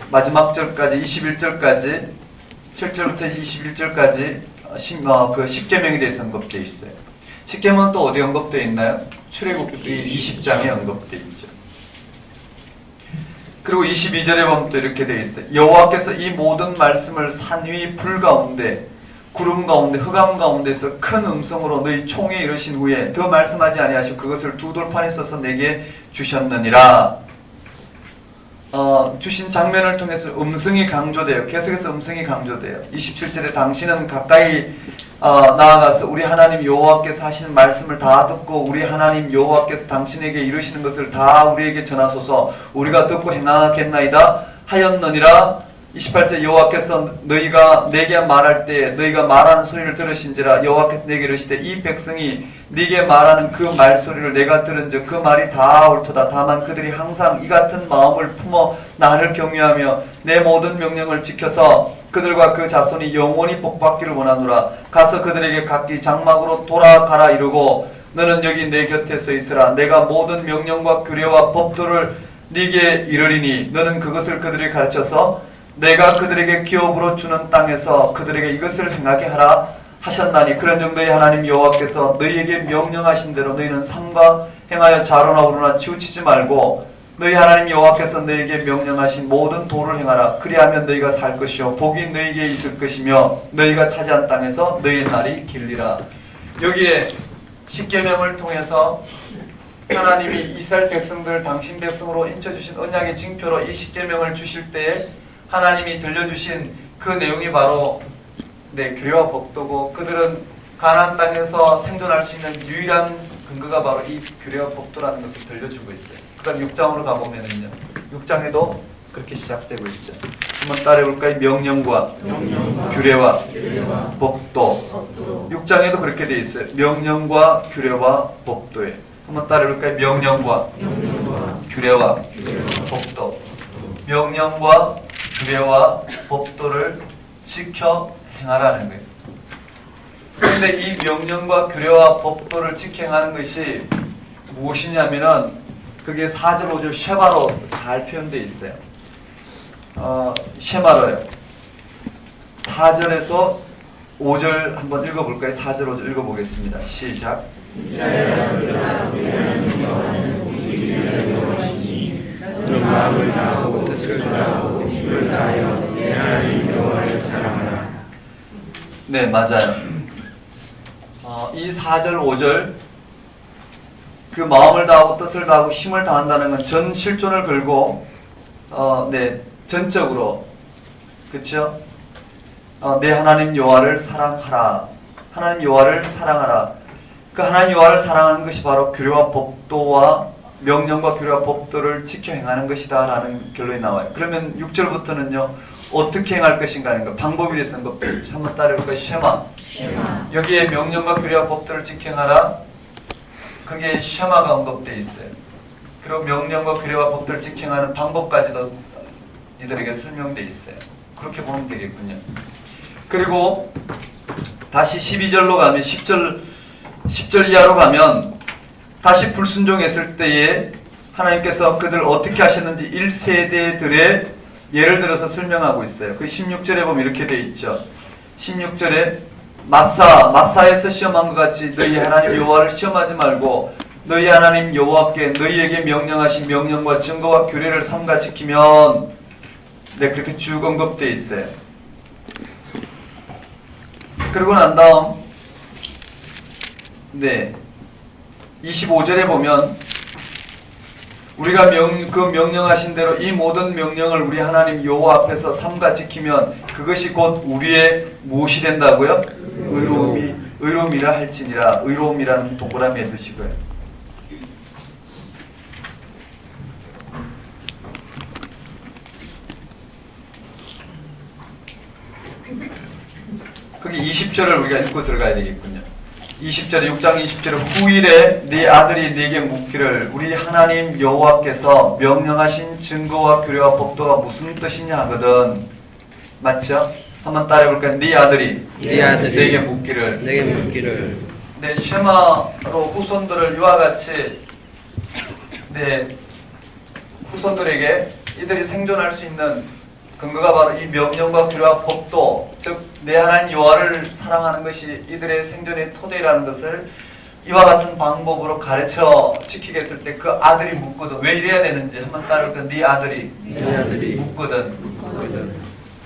Speaker 1: 마지막 절까지 21절까지 7절부터 21절까지 그 10계명에 대해서 언급되어 있어요. 10계명은 또 어디 언급되어 있나요? 출애굽기 20장에 언급되어 있죠. 그리고 22절에 보면 또 이렇게 되어 있어요. 여호와께서 이 모든 말씀을 산 위 불 가운데 구름 가운데 흑암 가운데서 큰 음성으로 너희 총에 이르신 후에 더 말씀하지 아니하시고 그것을 두 돌판에 써서 내게 주셨느니라. 주신 장면을 통해서 음성이 강조돼요. 계속해서 음성이 강조돼요. 27절에 당신은 가까이 나아가서 우리 하나님 여호와께서 하시는 말씀을 다 듣고 우리 하나님 여호와께서 당신에게 이르시는 것을 다 우리에게 전하소서. 우리가 듣고 행하겠나이다 하였느니라. 28절 여호와께서 너희가 내게 말할 때 너희가 말하는 소리를 들으신지라. 여호와께서 내게 이르시되 이 백성이 네게 말하는 그 말소리를 내가 들은즉 그 말이 다 옳도다. 다만 그들이 항상 이 같은 마음을 품어 나를 경외하며 내 모든 명령을 지켜서 그들과 그 자손이 영원히 복받기를 원하노라. 가서 그들에게 각기 장막으로 돌아가라 이르고 너는 여기 내 곁에 서 있으라. 내가 모든 명령과 규례와 법도를 네게 이르리니 너는 그것을 그들에게 가르쳐서 내가 그들에게 기업으로 주는 땅에서 그들에게 이것을 행하게 하라 하셨나니 그런즉 너희 하나님 여호와께서 너희에게 명령하신 대로 너희는 삼가 행하여 자로나 우로나 치우치지 말고 너희 하나님 여호와께서 너희에게 명령하신 모든 도를 행하라. 그리하면 너희가 살 것이요 복이 너희에게 있을 것이며 너희가 차지한 땅에서 너희의 날이 길리라. 여기에 십계명을 통해서 하나님이 이스라엘 백성들 당신 백성으로 인쳐주신 언약의 징표로 이 십계명을 주실 때에 하나님이 들려주신 그 내용이 바로 규례와 법도고 그들은 가나안 땅에서 생존할 수 있는 유일한 근거가 바로 이 규례와 법도라는 것을 들려주고 있어요. 그 다음 6장으로 가보면은요. 6장에도 그렇게 시작되고 있죠. 한번 따라해볼까요? 명령과 규례와 법도. 6장에도 그렇게 되어 있어요. 명령과 규례와 법도에. 한번 따라해볼까요? 명령과 규례와 법도. 명령과 규례와 법도를 지켜 행하라는 거예요. 그런데 이 명령과 규례와 법도를 지켜 행하는 것이 무엇이냐면은 그게 4절 5절 쉐마로 잘 표현되어 있어요. 쉐마로요. 4절에서 5절 한번 읽어볼까요? 4절 5절 읽어보겠습니다. 시작.
Speaker 2: 그 마음을 다하고 뜻을 다하고 입을 다하여 내 하나님 여호와를 사랑하라.
Speaker 1: 네, 맞아요. 이 4절 5절 그 마음을 다하고 뜻을 다하고 힘을 다한다는 건 전 실존을 걸고 전적으로 그렇죠? 내 하나님 여호와를 사랑하라. 하나님 여호와를 사랑하라. 그 하나님 여호와를 사랑하는 것이 바로 규례와 법도와 명령과 규례와 법도를 지켜 행하는 것이다 라는 결론이 나와요. 그러면 6절부터는요. 어떻게 행할 것인가 하는 거 방법에 대해서 언급되어 있죠. 한번 따라해볼까요? 쉐마. 여기에 명령과 규례와 법도를 지켜 행하라. 그게 쉐마가 언급되어 있어요. 그리고 명령과 규례와 법도를 지켜 행하는 방법까지도 이들에게 설명되어 있어요. 그렇게 보면 되겠군요. 그리고 다시 12절로 가면 10절 이하로 가면 다시 불순종했을 때에 하나님께서 그들 어떻게 하셨는지 1세대들의 예를 들어서 설명하고 있어요. 그 16절에 보면 이렇게 되어 있죠. 16절에 마사에서 시험한 것 같이 너희 하나님 여호와를 시험하지 말고 너희 하나님 여호와께 너희에게 명령하신 명령과 증거와 규례를 삼가 지키면 그렇게 쭉 언급되어 있어요. 그러고 난 다음 25절에 보면 우리가 그 명령하신 대로 이 모든 명령을 우리 하나님 여호와 앞에서 삼가 지키면 그것이 곧 우리의 무엇이 된다고요? 의로움이라 할지니라. 의로움이라는 동그라미에 두시고요. 그게 20절을 우리가 읽고 들어가야 되겠군요. 20절에 6장 20절에 후일에 네 아들이 네게 묻기를 우리 하나님 여호와께서 명령하신 증거와 규례와 법도가 무슨 뜻이냐 하거든. 맞죠? 한번 따라해볼까요? 네 아들이 네게 묻기를 네, 쉐마로 후손들을 이와 같이 후손들에게 이들이 생존할 수 있는 근거가 바로 이 명령과 규례와 법도, 즉 내 하나님 여호와를 사랑하는 것이 이들의 생존의 토대라는 것을 이와 같은 방법으로 가르쳐 지키게 했을 때 그 아들이 묻거든. 왜 이래야 되는지 한번 따라볼까? 네 아들이 묻거든.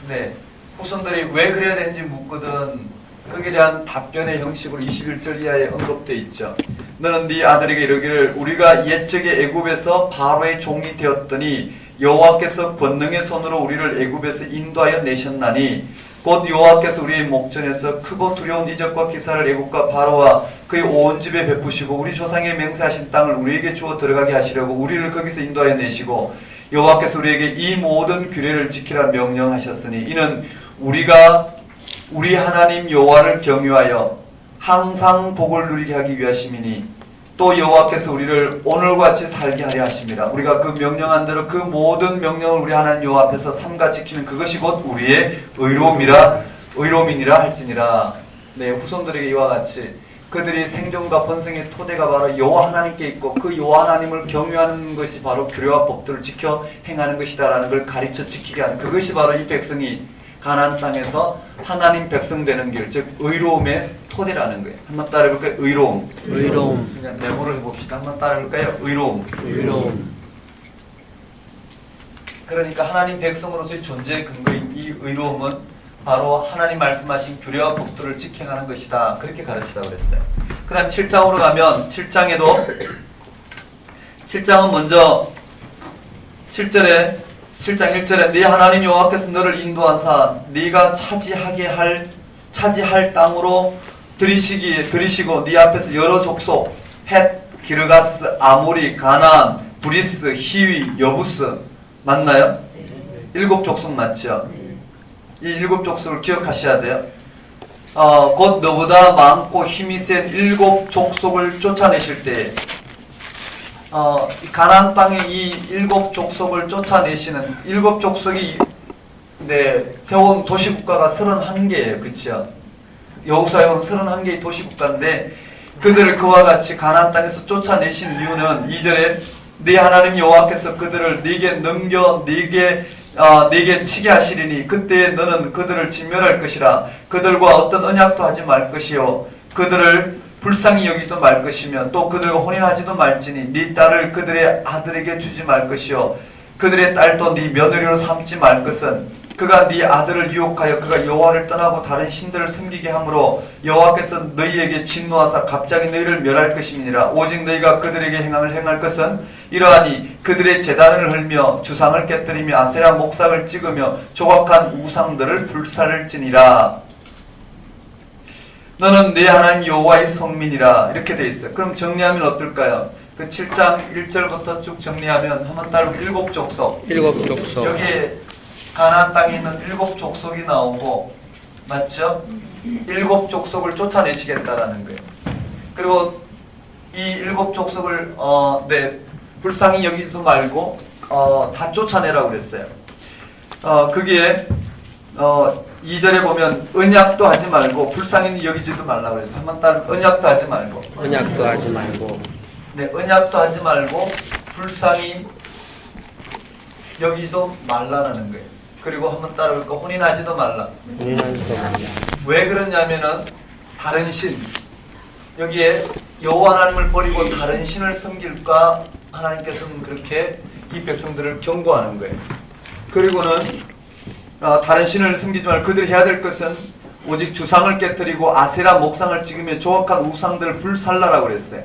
Speaker 1: 네, 후손들이 왜 그래야 되는지 묻거든. 거기에 대한 답변의 형식으로 21절 이하에 언급되어 있죠. 너는 네 아들에게 이르기를 우리가 옛적에 애굽에서 바로의 종이 되었더니 여호와께서 권능의 손으로 우리를 애굽에서 인도하여 내셨나니 곧 여호와께서 우리의 목전에서 크고 두려운 이적과 기사를 애굽과 바로와 그의 온 집에 베푸시고 우리 조상의 맹세하신 땅을 우리에게 주어 들어가게 하시려고 우리를 거기서 인도하여 내시고 여호와께서 우리에게 이 모든 규례를 지키라 명령하셨으니 이는 우리가 우리 하나님 여호와를 경유하여 항상 복을 누리게 하기 위하심이니 또 여호와께서 우리를 오늘과 같이 살게 하려 하심이라. 우리가 그 명령한 대로 그 모든 명령을 우리 하나님 여호와 앞에서 삼가 지키는 그것이 곧 우리의 의로움이니라 할지니라. 네, 후손들에게 이와 같이 그들이 생존과 번성의 토대가 바로 여호와 하나님께 있고 그 여호와 하나님을 경유하는 것이 바로 규례와 법도를 지켜 행하는 것이다라는 걸 가르쳐 지키게 하는 그것이 바로 이 백성이 가나안 땅에서 하나님 백성 되는 길, 즉 의로움의 토대라는 거예요. 한번 따라해볼까요? 의로움. 그냥 메모를 해봅시다. 한번 따라해볼까요? 의로움. 그러니까 하나님 백성으로서의 존재의 근거인 이 의로움은 바로 하나님 말씀하신 규례와 법도를 지켜가는 것이다. 그렇게 가르치라고 그랬어요. 그 다음 7장으로 가면 7장은 먼저 7장 1절에 네 하나님 여호와께서 너를 인도하사 네가 차지할 땅으로 들이시고 네 앞에서 여러 족속 헷, 기르가스, 아모리, 가나안, 브리스, 히위, 여부스 맞나요? 7족속 맞죠? 이 7족속을 기억하셔야 돼요. 곧 너보다 많고 힘이 센 7족속을 쫓아내실 때 가나안 땅의 이 7족속을 쫓아내시는 7족속이 세운 도시국가가 31개예요. 그쵸? 여호수아에 보면 31개의 도시국가인데 그들을 그와 같이 가나안 땅에서 쫓아내신 이유는 2절에 네 하나님 여호와께서 그들을 네게 네게 치게 하시리니 그때에 너는 그들을 진멸할 것이라. 그들과 어떤 언약도 하지 말 것이요 그들을 불쌍히 여기도 말 것이며 또 그들과 혼인하지도 말지니 네 딸을 그들의 아들에게 주지 말 것이요 그들의 딸도 네 며느리로 삼지 말 것은 그가 네 아들을 유혹하여 그가 여호와를 떠나고 다른 신들을 섬기게 하므로 여호와께서 너희에게 진노하사 갑자기 너희를 멸할 것임이니라. 오직 너희가 그들에게 행할 것은 이러하니 그들의 제단을 헐며 주상을 깨뜨리며 아세라 목상을 찍으며 조각한 우상들을 불살을지니라. 너는 내 하나님 여호와의 성민이라. 이렇게 돼 있어요. 그럼 정리하면 어떨까요? 그 7장 1절부터 쭉 정리하면 한번 따로 7족속. 여기에 가나안 땅에 있는 7족속이 나오고 맞죠? 7족속을 쫓아내시겠다라는 거예요. 그리고 이 7족속을 불쌍히 여기지도 말고 다 쫓아내라고 그랬어요. 거기에 2절에 보면 언약도 하지 말고 불쌍히 여기지도 말라고 그랬어요. 한번 따로 언약도 하지 말고 네, 언약도 하지 말고 불쌍히 여기지도 말라는 거예요. 그리고 한번 따라볼까? 혼인하지도 말라. 왜 그러냐면은 다른 신 여기에 여호와 하나님을 버리고 다른 신을 섬길까 하나님께서는 그렇게 이 백성들을 경고하는 거예요. 그리고는 다른 신을 섬기지 말고 그들이 해야 될 것은 오직 주상을 깨뜨리고 아세라 목상을 찍으며 조각한 우상들을 불살라라고 그랬어요.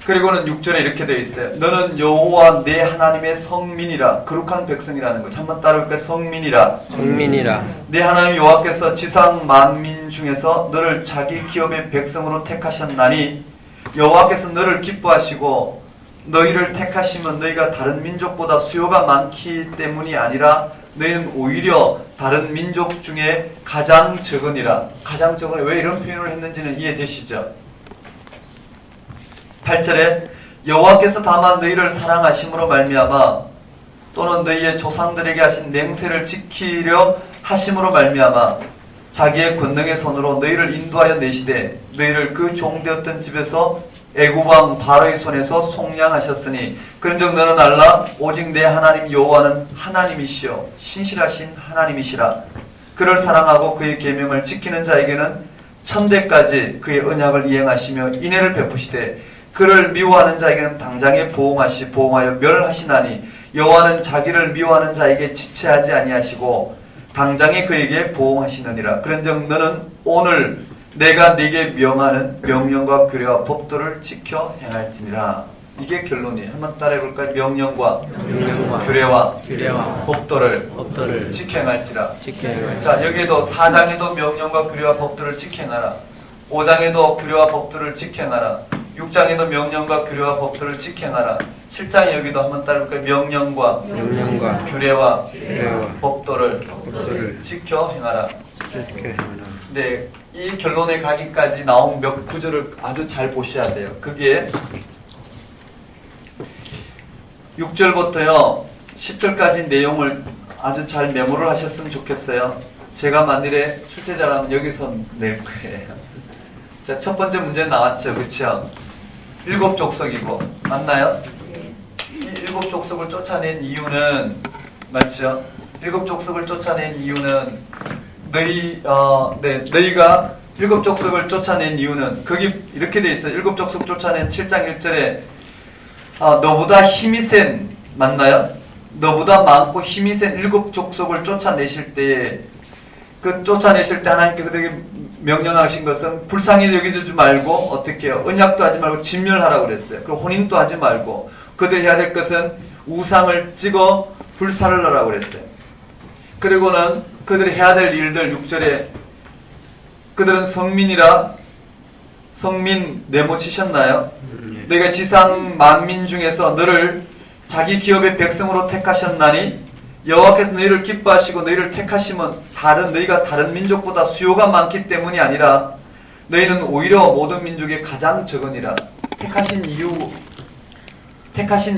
Speaker 1: 그리고는 6절에 이렇게 되어 있어요. 너는 여호와 내 하나님의 성민이라. 거룩한 백성이라는 거죠. 한번 따라볼까요? 성민이라. 내 하나님 여호와께서 지상 만민 중에서 너를 자기 기업의 백성으로 택하셨나니 여호와께서 너를 기뻐하시고 너희를 택하시면 너희가 다른 민족보다 수요가 많기 때문이 아니라 너희는 오히려 다른 민족 중에 가장 적으니라. 가장 적으니 왜 이런 표현을 했는지는 이해되시죠? 8절에 여호와께서 다만 너희를 사랑하심으로 말미암아 또는 너희의 조상들에게 하신 맹세를 지키려 하심으로 말미암아 자기의 권능의 손으로 너희를 인도하여 내시되 너희를 그 종되었던 집에서 애굽왕 바로의 손에서 속량하셨으니 그런즉 너는 알라 오직 내 하나님 여호와는 하나님이시요 신실하신 하나님이시라. 그를 사랑하고 그의 계명을 지키는 자에게는 천대까지 그의 언약을 이행하시며 인애를 베푸시되 그를 미워하는 자에게는 당장에 보응하여 멸하시나니 여호와는 자기를 미워하는 자에게 지체하지 아니하시고 당장에 그에게 보응하시느니라. 그런즉 너는 오늘 내가 네게 명하는 명령과 규례와 법도를 지켜 행할지니라. 이게 결론이에요. 한번 따라해볼까요? 명령과 규례와 법도를 지켜 행할지라. 자, 여기에도 4장에도 명령과 규례와 법도를 지켜 행하라. 5장에도 규례와 법도를 지켜 행하라. 6장에도 명령과 규례와 법도를 지켜 행하라. 7장에 여기도 한번 따라해볼까요? 명령과 규례와 법도를 지켜 행하라. 네, 이 결론에 가기까지 나온 몇 구절을 아주 잘 보셔야 돼요. 그게 6절부터요 10절까지 내용을 아주 잘 메모를 하셨으면 좋겠어요. 제가 만일에 출제자라면 여기서 낼 거예요. 자, 첫 번째 문제 나왔죠, 그렇죠? 7족속이고 맞나요? 이 7족속을 쫓아낸 이유는 맞죠? 7족속을 쫓아낸 이유는 너희가 7족속을 쫓아낸 이유는 거기 이렇게 돼 있어요. 7족속 쫓아낸 7장 1절에 너보다 힘이 센 맞나요? 너보다 많고 힘이 센 7족속을 쫓아내실 때에 쫓아내실 때 하나님께 그들에게 명령하신 것은 불쌍히 여기지 말고 어떻게 해요? 언약도 하지 말고 진멸하라고 그랬어요. 그리고 혼인도 하지 말고 그들이 해야 될 것은 우상을 찍어 불사를 하라고 그랬어요. 그리고는 그들이 해야 될 일들 6절에 그들은 성민이라 성민 네모치셨나요? 너희가 지상 만민 중에서 너를 자기 기업의 백성으로 택하셨나니 여호와께서 너희를 기뻐하시고 너희를 택하시면 너희가 다른 민족보다 수요가 많기 때문이 아니라 너희는 오히려 모든 민족의 가장 적으니라. 택하신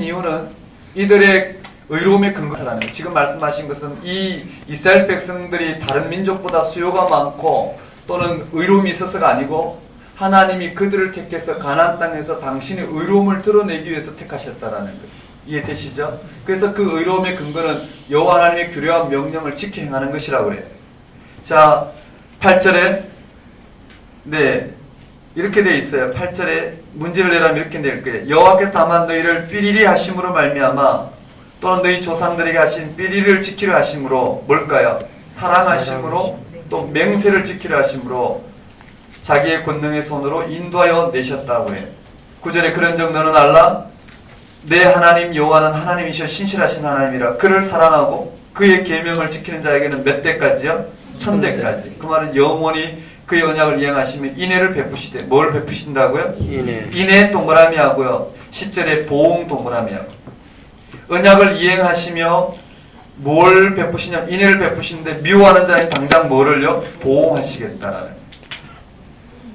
Speaker 1: 이유는 이들의 의로움의 근거라는 거예요. 지금 말씀하신 것은 이 이스라엘 백성들이 다른 민족보다 수요가 많고 또는 의로움이 있어서가 아니고 하나님이 그들을 택해서 가나안 땅에서 당신의 의로움을 드러내기 위해서 택하셨다라는 거예요. 이해되시죠? 그래서 그 의로움의 근거는 여호와 하나님의 규례와 명령을 지켜 행하는 것이라고 그래요. 자, 8절에 이렇게 돼 있어요. 8절에 문제를 내라면 이렇게 낼 거예요. 여호와께서 다만 너희를 삐리리 하심으로 말미암아 또는 너희 조상들에게 하신 삐리를 지키려 하심으로 뭘까요? 사랑하심으로 또 맹세를 지키려 하심으로 자기의 권능의 손으로 인도하여 내셨다고 해요. 9절에 그런즉 너는 알라 내 하나님 여호와는 하나님이시여 신실하신 하나님이라. 그를 사랑하고 그의 계명을 지키는 자에게는 몇 대까지요? 1000대까지. 그 말은 영원히 그의 언약을 이행하시면 인애를 베푸시되 뭘 베푸신다고요? 인애 동그라미 하고요. 10절에 보응 동그라미 하고. 언약을 이행하시며 뭘 베푸시냐면 인애를 베푸시는데 미워하는 자는 당장 뭐를요? 보응하시겠다라는 거예요.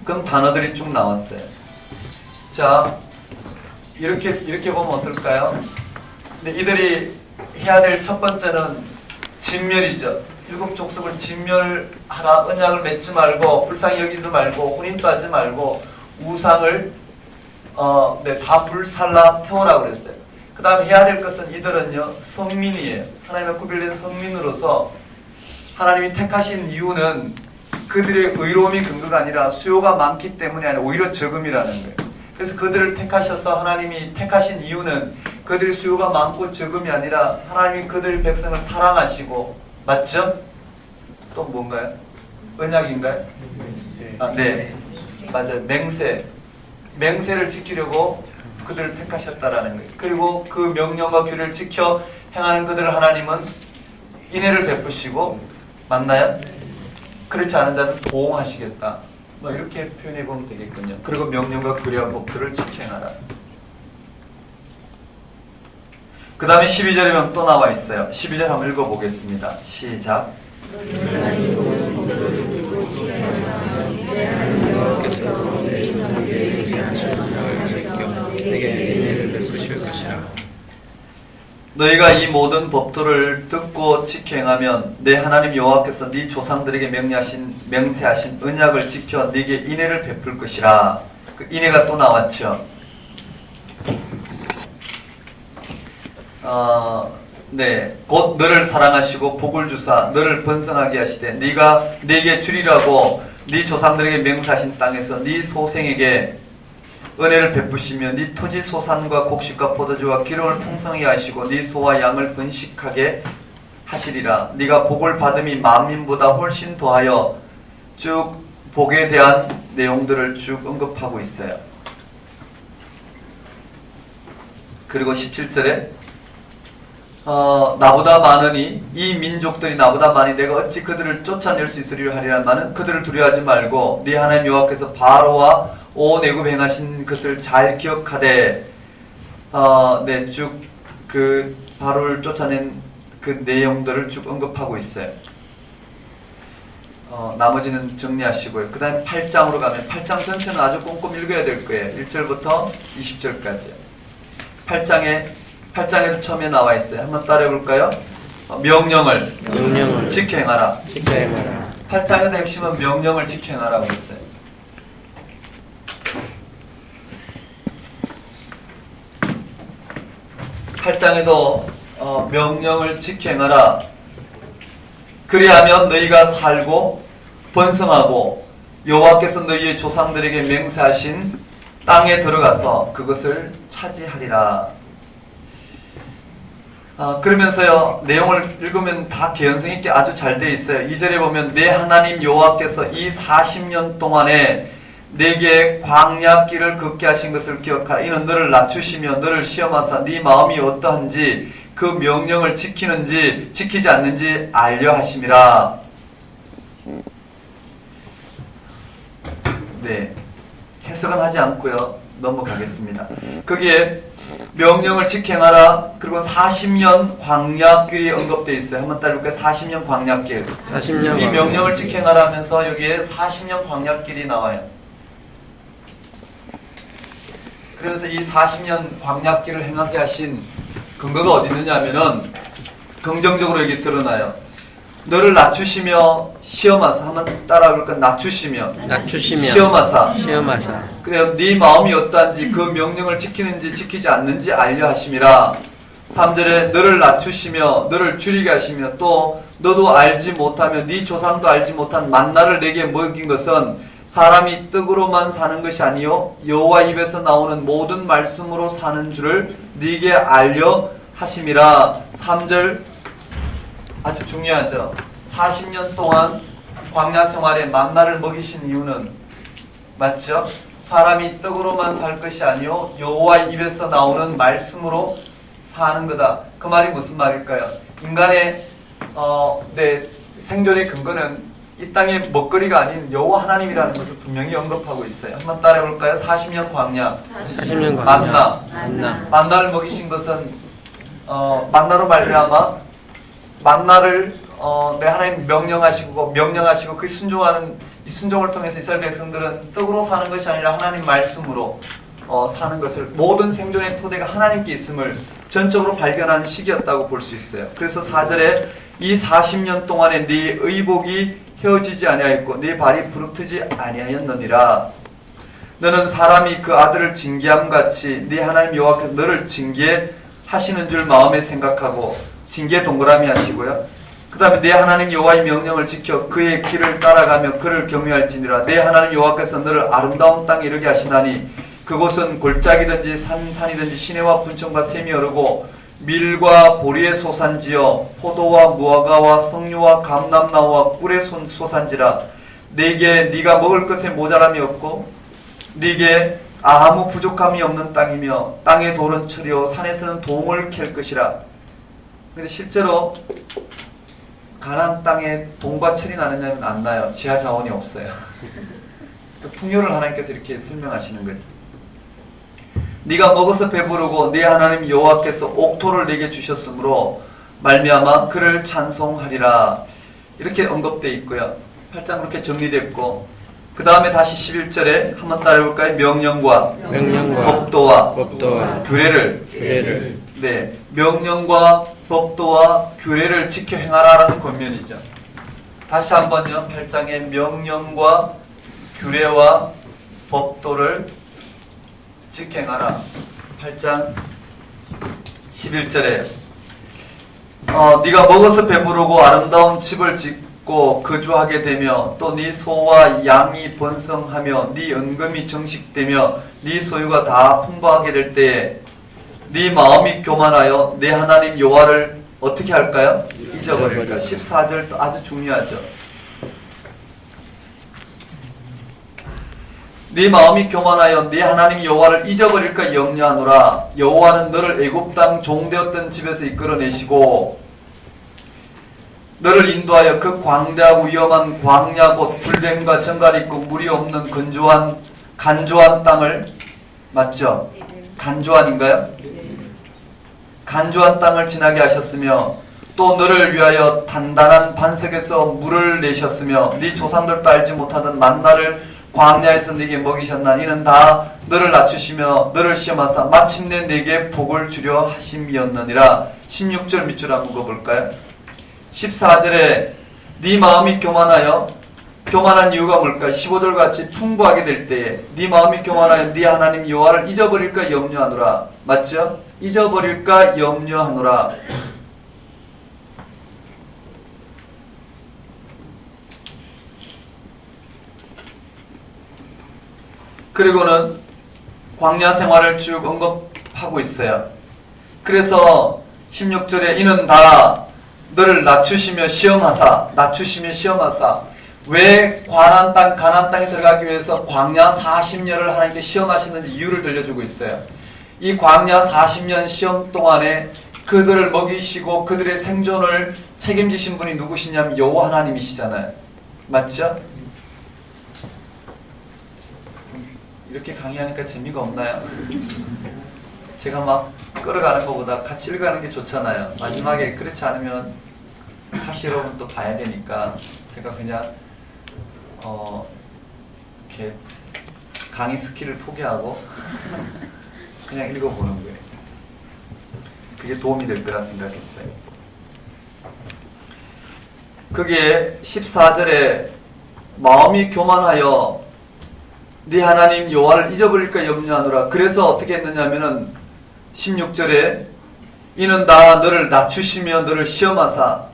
Speaker 1: 그럼 단어들이 쭉 나왔어요. 자, 이렇게 보면 어떨까요? 근데 이들이 해야 될 첫 번째는 진멸이죠. 7족속을 진멸하라. 언약을 맺지 말고 불쌍히 여기지 말고 혼인도 하지 말고 우상을 다 불살라 태우라고 그랬어요. 그 다음에 해야 될 것은 이들은요 성민이에요. 하나님의 구별된 성민으로서 하나님이 택하신 이유는 그들의 의로움이 근거가 아니라 수요가 많기 때문이 아니라 오히려 적음이라는 거예요. 그래서 그들을 택하셔서 하나님이 택하신 이유는 그들의 수요가 많고 적음이 아니라 하나님이 그들의 백성을 사랑하시고 맞죠? 또 뭔가요? 언약인가요? 네. 맞아요. 맹세를 지키려고 그들을 택하셨다라는 거예요. 그리고 그 명령과 규례를 지켜 행하는 그들을 하나님은 인애를 베푸시고 맞나요? 그렇지 않은 자는 보응하시겠다. 뭐 이렇게 표현해 보면 되겠군요. 그리고 명령과 규례와 법도를 지켜 행하라. 그 다음에 12절에 보면 또 나와 있어요. 12절 한번 읽어보겠습니다. 시작. 너희가 이 모든 법도를 듣고 지켜 행하면 내 하나님 여호와께서 네 조상들에게 맹세하신 언약을 지켜 네게 인애를 베풀 것이라. 그 인해가 또 나왔죠. 네, 곧 너를 사랑하시고 복을 주사 너를 번성하게 하시되 네가 네게 주리라고 네 조상들에게 맹세하신 땅에서 네 소생에게 은혜를 베푸시며 네 토지 소산과 곡식과 포도주와 기름을 풍성히 하시고 네 소와 양을 번식하게 하시리라. 네가 복을 받음이 만민보다 훨씬 더하여 쭉 복에 대한 내용들을 쭉 언급하고 있어요. 그리고 17절에 나보다 많으니 이 민족들이 나보다 많이 내가 어찌 그들을 쫓아낼 수 있으리라 하리라. 나는 그들을 두려워하지 말고 네 하나님 여호와께서 바로와 온 애굽 행하신 것을 잘 기억하되 네, 쭉 그 바로를 쫓아낸 그 내용들을 쭉 언급하고 있어요. 나머지는 정리하시고요. 그 다음에 8장으로 가면 8장 전체는 아주 꼼꼼히 읽어야 될 거예요. 1절부터 20절까지. 8장에도 처음에 나와 있어요. 한번 따라해 볼까요? 명령을 지켜 행하라. 8장에도 핵심은 명령을 지켜 행하라고 했어요. (8장에도) 명령을 지켜 행하라. 그리하면 너희가 살고 번성하고 여호와께서 너희의 조상들에게 맹세하신 땅에 들어가서 그것을 차지하리라. 그러면서요, 내용을 읽으면 다 개연성 있게 아주 잘 되어 있어요. 2절에 보면 내 하나님 여호와께서 이 40년 동안에 내게 광야길을 걷게 하신 것을 기억하라. 이는 너를 낮추시며 너를 시험하사 네 마음이 어떠한지 그 명령을 지키는지 지키지 않는지 알려 하심이라. 네, 해석은 하지 않고요, 넘어가겠습니다. 거기에 명령을 지켜 행하라. 그리고 40년 광야길이 언급되어 있어요. 한번 따라볼까요? 40년 광야길. 이 명령을 지켜 행하라 하면서 여기에 40년 광야길이 나와요. 그래서 이 40년 광야길을 행하게 하신 근거가 어디 있느냐 하면은 긍정적으로 여기 드러나요. 너를 낮추시며 시험하사. 한번 따라볼까? 낮추시며 시험하사. 그래요. 네 마음이 어떠한지 그 명령을 지키는지 지키지 않는지 알려 하심이라. 3절에 너를 낮추시며 너를 줄이게 하시며 또 너도 알지 못하며 네 조상도 알지 못한 만나를 내게 먹인 것은 사람이 떡으로만 사는 것이 아니요 여호와 입에서 나오는 모든 말씀으로 사는 줄을 네게 알려 하심이라. 3절 아주 중요하죠. 40년 동안 광야 생활에 만나를 먹이신 이유는 맞죠? 사람이 떡으로만 살 것이 아니요 여호와 입에서 나오는 말씀으로 사는 거다. 그 말이 무슨 말일까요? 인간의 생존의 근거는 이 땅의 먹거리가 아닌 여호와 하나님이라는 것을 분명히 언급하고 있어요. 한번 따라해볼까요? 40년 광야. 만나를 먹이신 것은 만나로 말미암아 만나를 내 하나님 명령하시고 그 순종하는 이 순종을 통해서 이스라엘 백성들은 떡으로 사는 것이 아니라 하나님 말씀으로 사는 것을, 모든 생존의 토대가 하나님께 있음을 전적으로 발견하는 시기였다고 볼 수 있어요. 그래서 4절에 이 40년 동안에 네 의복이 헤어지지 아니하였고 네 발이 부르트지 아니하였느니라. 너는 사람이 그 아들을 징계함같이 네 하나님 여호와께서 너를 징계하시는 줄 마음에 생각하고, 징계 동그라미 하시고요. 그 다음에 내 하나님 여호와의 명령을 지켜 그의 길을 따라가며 그를 경외할지니라. 내 하나님 여호와께서 너를 아름다운 땅에 이르게 하시나니 그곳은 골짜기든지 산이든지 시내와 분천과 샘이 흐르고 밀과 보리의 소산지여 포도와 무화과와 석류와 감람나무와 꿀의 소산지라. 네게 네가 먹을 것에 모자람이 없고 네게 아무 부족함이 없는 땅이며 땅의 돌은 철이요 산에서는 동을 캘 것이라. 근데 실제로 가나안 땅에 동과 철이 나느냐면 안 나요. 지하 자원이 없어요. 풍요를 하나님께서 이렇게 설명하시는 거예요. 네가 먹어서 배부르고 네 하나님 여호와께서 옥토를 네게 주셨으므로 말미암아 그를 찬송하리라. 이렇게 언급되어 있고요. 8장 그렇게 정리됐고, 그 다음에 다시 11절에 한번 따라해볼까요? 명령과 법도와 규례를 네, 명령과 법도와 규례를 지켜 행하라라는 권면이죠. 다시 한번요. 8장의 명령과 규례와 법도를 직행하라. 8장 11절에 네가 먹어서 배부르고 아름다운 집을 짓고 거주하게 되며 또 네 소와 양이 번성하며 네 은금이 정식되며 네 소유가 다 풍부하게 될 때에 네 마음이 교만하여 내 하나님 여호와를 어떻게 할까요? 잊어버릴까? 14절도 아주 중요하죠. 네 마음이 교만하여 네 하나님 여호와를 잊어버릴까 염려하노라. 여호와는 너를 애굽 땅 종되었던 집에서 이끌어내시고 너를 인도하여 그 광대하고 위험한 광야 곧 불뱀과 정갈이 있고 물이 없는 간조한 땅을, 맞죠? 간조한인가요? 간조한 땅을 지나게 하셨으며 또 너를 위하여 단단한 반석에서 물을 내셨으며 네 조상들도 알지 못하던 만나를 광야에서 네게 먹이셨나. 이는 다 너를 낮추시며 너를 시험하사 마침내 네게 복을 주려 하심이었느니라. 16절 밑줄 한번 읽어볼까요? 14절에 네 마음이 교만하여, 교만한 이유가 뭘까? 15절 같이 풍부하게 될 때에 네 마음이 교만하여 네 하나님 여호와를 잊어버릴까 염려하노라. 맞죠? 잊어버릴까 염려하노라. 그리고는 광야 생활을 쭉 언급하고 있어요. 그래서 16절에 이는 다 너를 낮추시며 시험하사, 왜 가나안 땅에 들어가기 위해서 광야 40년을 하나님께 시험하시는지 이유를 들려주고 있어요. 이 광야 40년 시험 동안에 그들을 먹이시고 그들의 생존을 책임지신 분이 누구시냐면 여호와 하나님이시잖아요. 맞죠? 이렇게 강의하니까 재미가 없나요? 제가 막 끌어가는 것보다 같이 읽어가는 게 좋잖아요. 마지막에 그렇지 않으면 다시 여러분 또 봐야 되니까 제가 그냥 이렇게 강의 스킬을 포기하고 그냥 읽어보는 거예요. 그게 도움이 될 거라 생각했어요. 그게 14절에 마음이 교만하여 네 하나님 여호와를 잊어버릴까 염려하노라. 그래서 어떻게 했느냐면은 16절에 이는 다 너를 낮추시며 너를 시험하사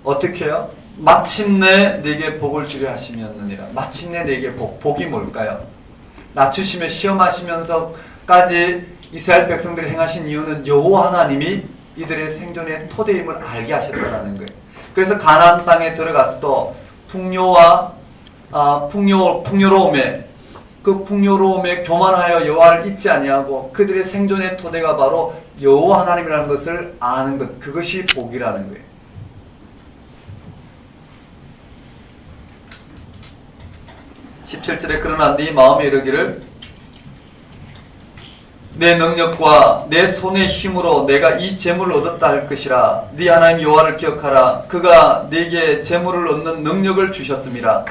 Speaker 1: 어떻게 해요? 마침내 네게 복을 주려 하심이었느니라. 마침내 네게 복이 뭘까요? 낮추시며 시험하시면서까지 이스라엘 백성들이 행하신 이유는 여호와 하나님이 이들의 생존의 토대임을 알게 하셨다는 거예요. 그래서 가나안 땅에 들어가서도 풍요로움에 교만하여 여호와를 잊지 아니하고 그들의 생존의 토대가 바로 여호와 하나님이라는 것을 아는 것, 그것이 복이라는 거예요. (17절에) 그러나 네 마음에 이르기를 내 능력과 내 손의 힘으로 내가 이 재물을 얻었다 할 것이라. 네 하나님 여호와를 기억하라. 그가 네게 재물을 얻는 능력을 주셨음이라.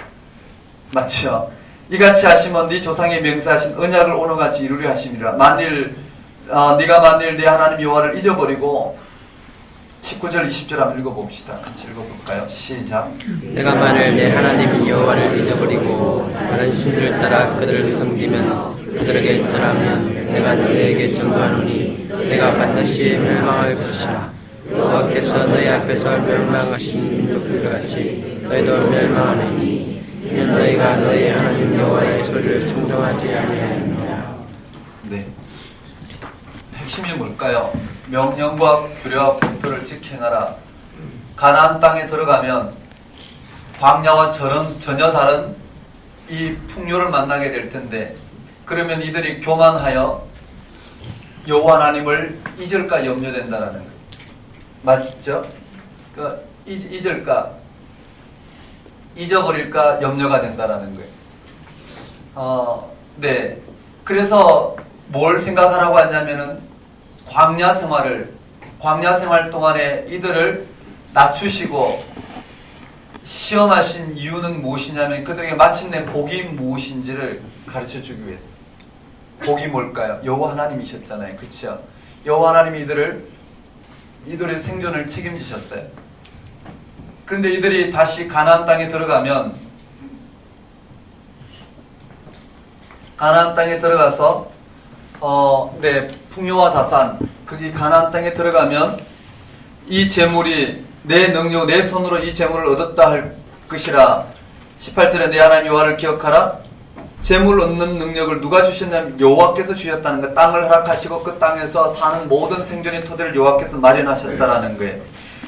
Speaker 1: 맞죠? 이같이 하시면 네 조상이 맹세하신 언약을 오늘 같이 이루려 하심이라. 네가 만일 내 하나님 여호와를 잊어버리고 19절 20절 한번 읽어봅시다. 같이 읽어볼까요? 시작.
Speaker 2: 내가 만일 내 하나님 여호와를 잊어버리고 다른 신들을 따라 그들을 섬기면 그들에게 절하면 내가 너희에게 증거하노니 내가 반드시 멸망할 것이라. 여호와께서 너희 앞에서 멸망하신 민족들과 같이 너희도 멸망하느니 이는 너희가 너희 하나님 여호와의 소리를 청정하지 아니하였느니라.
Speaker 1: 네. 핵심이 뭘까요? 명령과 규례와 법도를 직행하라. 가나안 땅에 들어가면 광야와 전혀 다른 이 풍요를 만나게 될 텐데, 그러면 이들이 교만하여 여호와 하나님을 잊을까 염려된다는 거예요. 맞죠? 잊어버릴까 염려가 된다는 거예요. 네. 그래서 뭘 생각하라고 하냐면은 광야 생활 동안에 이들을 낮추시고 시험하신 이유는 무엇이냐면 그들에게 마침내 복이 무엇인지를 가르쳐 주기 위해서. 복이 뭘까요? 여호와 하나님이셨잖아요. 그렇죠? 여호와 하나님이 이들의 생존을 책임지셨어요. 그런데 이들이 다시 가나안 땅에 들어가면 가나안 땅에 들어가서 풍요와 다산, 거기 가나안 땅에 들어가면 이 재물이 내 능력, 내 손으로 이 재물을 얻었다 할 것이라. 18절에 내 하나님 여호와를 기억하라. 재물 얻는 능력을 누가 주셨냐면 여호와께서 주셨다는 거. 땅을 허락하시고 그 땅에서 사는 모든 생존의 토대를 여호와께서 마련하셨다라는 거예요.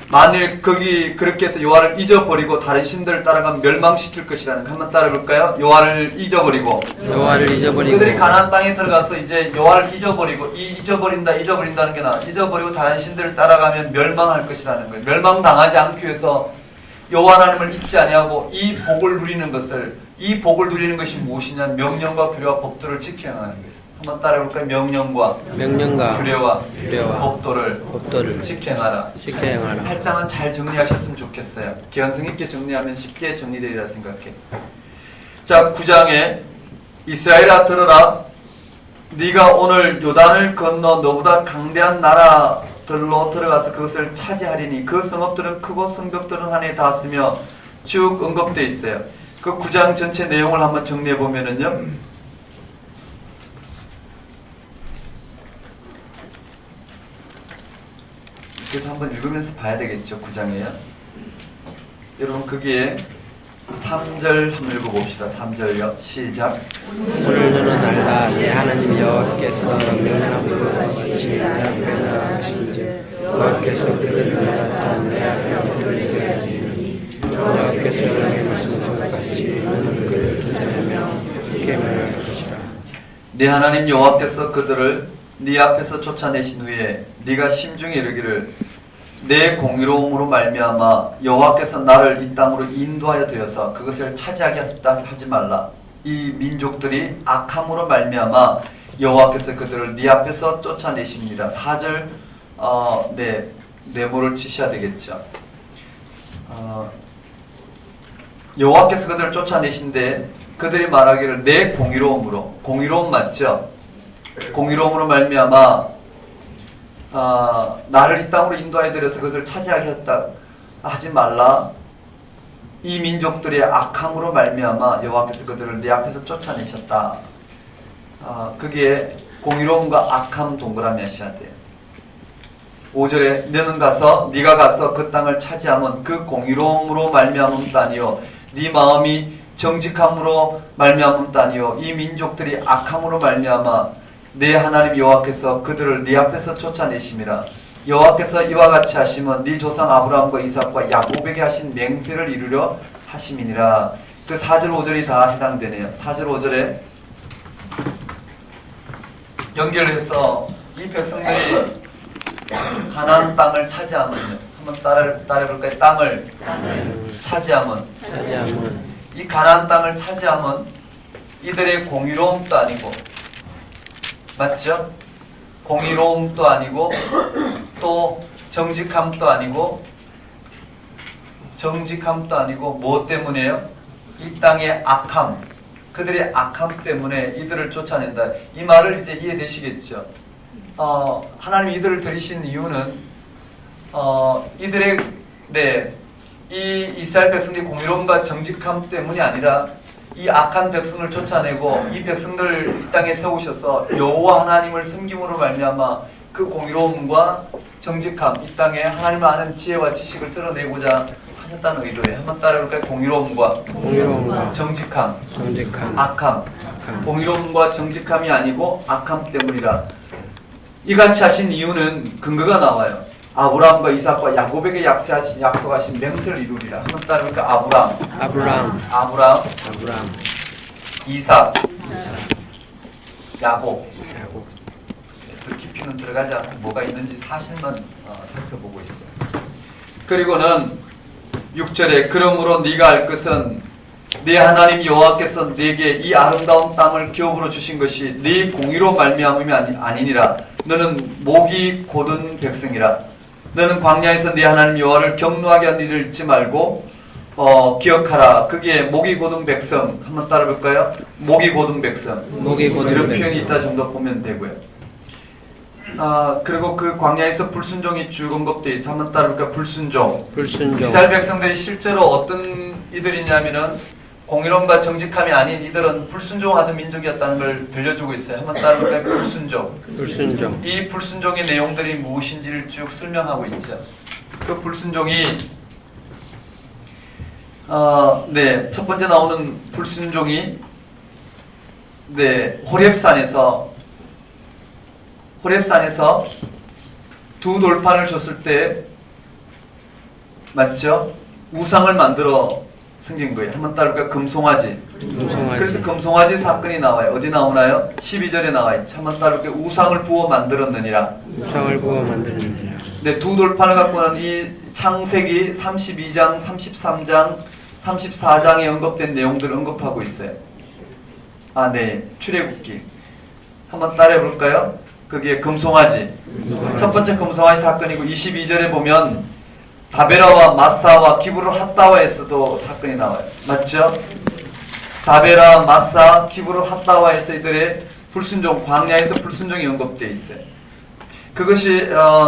Speaker 1: 만일 거기 그렇게 해서 여호와를 잊어버리고 다른 신들을 따라가면 멸망시킬 것이라는 거. 한번 따라볼까요? 여호와를 잊어버리고 그들이 가나안 땅에 들어가서 이제 여호와를 잊어버리고 잊어버린다는 게 나와. 잊어버리고 다른 신들을 따라가면 멸망할 것이라는 거예요. 멸망당하지 않기 위해서 여호와 하나님을 잊지 아니하고 이 복을 누리는 것이 무엇이냐? 명령과 규례와 법도를 지켜야 하는 거예요. 한번 따라해볼까요? 명령과 규례와 법도를 지켜행하라. 8장은 잘 정리하셨으면 좋겠어요. 개연성 있게 정리하면 쉽게 정리되리라 생각해. 자, 9장에 이스라엘아 들어라. 네가 오늘 요단을 건너 너보다 강대한 나라들로 들어가서 그것을 차지하리니 그 성읍들은 크고 성벽들은 하늘에 닿았으며 쭉 언급되어 있어요. 그 9장 전체 내용을 한번 정리해 보면은요. 그래서 한번 읽으면서 봐야 되겠죠. 9장에요. 여러분 거기에 3절 한번 읽어봅시다. 3절요. 시작.
Speaker 2: 오늘 너는 알라 내 하나님 여호와께서 명령한 불과 같이 내 앞에 나가신즉 여호와께서 그들을 나가사 내 앞에 엎드리게 하시니 여호와께서 너에게 말씀하신 것 같이 너는 그들을 조사하며 함께 말할 것이라.
Speaker 1: 네 하나님 여호와께서 그들을 네 앞에서 쫓아내신 후에 네가 심중에 이르기를 내 공의로움으로 말미암아 여호와께서 나를 이 땅으로 인도하여 들여서 그것을 차지하게 하지 말라. 이 민족들이 악함으로 말미암아 여호와께서 그들을 네 앞에서 쫓아내십니다. 4절 네모를 치셔야 되겠죠. 여호와께서 그들을 쫓아내신데 그들이 말하기를 내 공의로움으로, 공의로움 맞죠? 공의로움으로 말미암아 나를 이 땅으로 인도하여 들여서 그것을 차지하게 하지 말라. 이 민족들의 악함으로 말미암아 여호와께서 그들을 네 앞에서 쫓아내셨다. 그게 공의로움과 악함 동그라미 하셔야 돼요. 5절에 네가 가서 그 땅을 차지하면 그 공의로움으로 말미암음도 아니요 네 마음이 정직함으로 말미암음도 아니요 이 민족들이 악함으로 말미암아 내 하나님 여호와께서 그들을 네 앞에서 쫓아내심이라. 여호와께서 이와 같이 하시면 네 조상 아브라함과 이삭과 야곱에게 하신 맹세를 이루려 하심이니라. 그 4절 5절이 다 해당되네요. 4절 5절에 연결해서 이 백성들이 가나안 땅을 차지하면요. 한번 따라해볼까요? 땅을 차지하면 이 가나안 땅을 차지하면 이들의 공의로움도 아니고 맞죠? 공의로움도 아니고 또 정직함도 아니고 무엇 때문이에요? 이 땅의 악함, 그들의 악함 때문에 이들을 쫓아낸다. 이 말을 이제 이해되시겠죠? 하나님 이들을 들이신 이유는 이 이스라엘 백성들의 공의로움과 정직함 때문이 아니라 이 악한 백성을 쫓아내고 이 백성들을 이 땅에 세우셔서 여호와 하나님을 섬김으로 말미암아 그 공의로움과 정직함, 이 땅에 하나님을 아는 지혜와 지식을 드러내고자 하셨다는 의도예요. 한번 따라해볼까요? 공의로움과 정직함. 악함. 공의로움과 정직함이 아니고 악함 때문이라. 이같이 하신 이유는 근거가 나와요. 아브라함과 이삭과 야곱에게 약속하신 맹세를 이루리라. 한번 따라해볼까? 아브라함, 이삭, 야곱. 더 깊이는 들어가지 않고 뭐가 있는지 사실만 살펴보고 있어요. 그리고는 6절에 그러므로 네가 알 것은 네 하나님 여호와께서 네게 이 아름다운 땅을 기업으로 주신 것이 네 공의로 말미암음이 아니니라. 너는 목이 곧은 백성이라. 너는 광야에서 네 하나님 여호와를 경노하게 한 일을 잊지 말고 기억하라. 그게 목이 곧은 백성. 한번 따라볼까요? 목이 곧은 백성. 이런 표현이 있다 정도 보면 되고요. 그리고 그 광야에서 불순종이 쭉 언급되어 있어. 한번 따라볼까요? 불순종. 이스라엘 백성들이 실제로 어떤 이들이냐면은 공의론과 정직함이 아닌 이들은 불순종하는 민족이었다는 걸 들려주고 있어요. 한번 따라볼까요? 불순종.
Speaker 2: 불순종.
Speaker 1: 이 불순종의 내용들이 무엇인지를 쭉 설명하고 있죠. 그 불순종이 네, 첫 번째 나오는 불순종이 네, 호렙산에서 두 돌판을 줬을 때 맞죠? 우상을 만들어 생긴 거예요. 한번 따라볼까요? 금송아지. 그래서 금송아지 사건이 나와요. 어디 나오나요? 12절에 나와 있죠. 한번 따라볼까요? 우상을 부어 만들었느니라.
Speaker 2: 우상을 부어 만들었느니라.
Speaker 1: 네, 두 돌판을 갖고는 이 창세기 32장, 33장, 34장에 언급된 내용들을 언급하고 있어요. 네, 출애굽기. 한번 따라해 볼까요? 거기에 금송아지. 첫 번째 금송아지 사건이고 22절에 보면 다베라와 마사와 기브르 핫다와에서도 사건이 나와요. 맞죠? 다베라, 마사, 기브르 핫다와에서 이들의 불순종, 광야에서 불순종이 언급되어 있어요. 그것이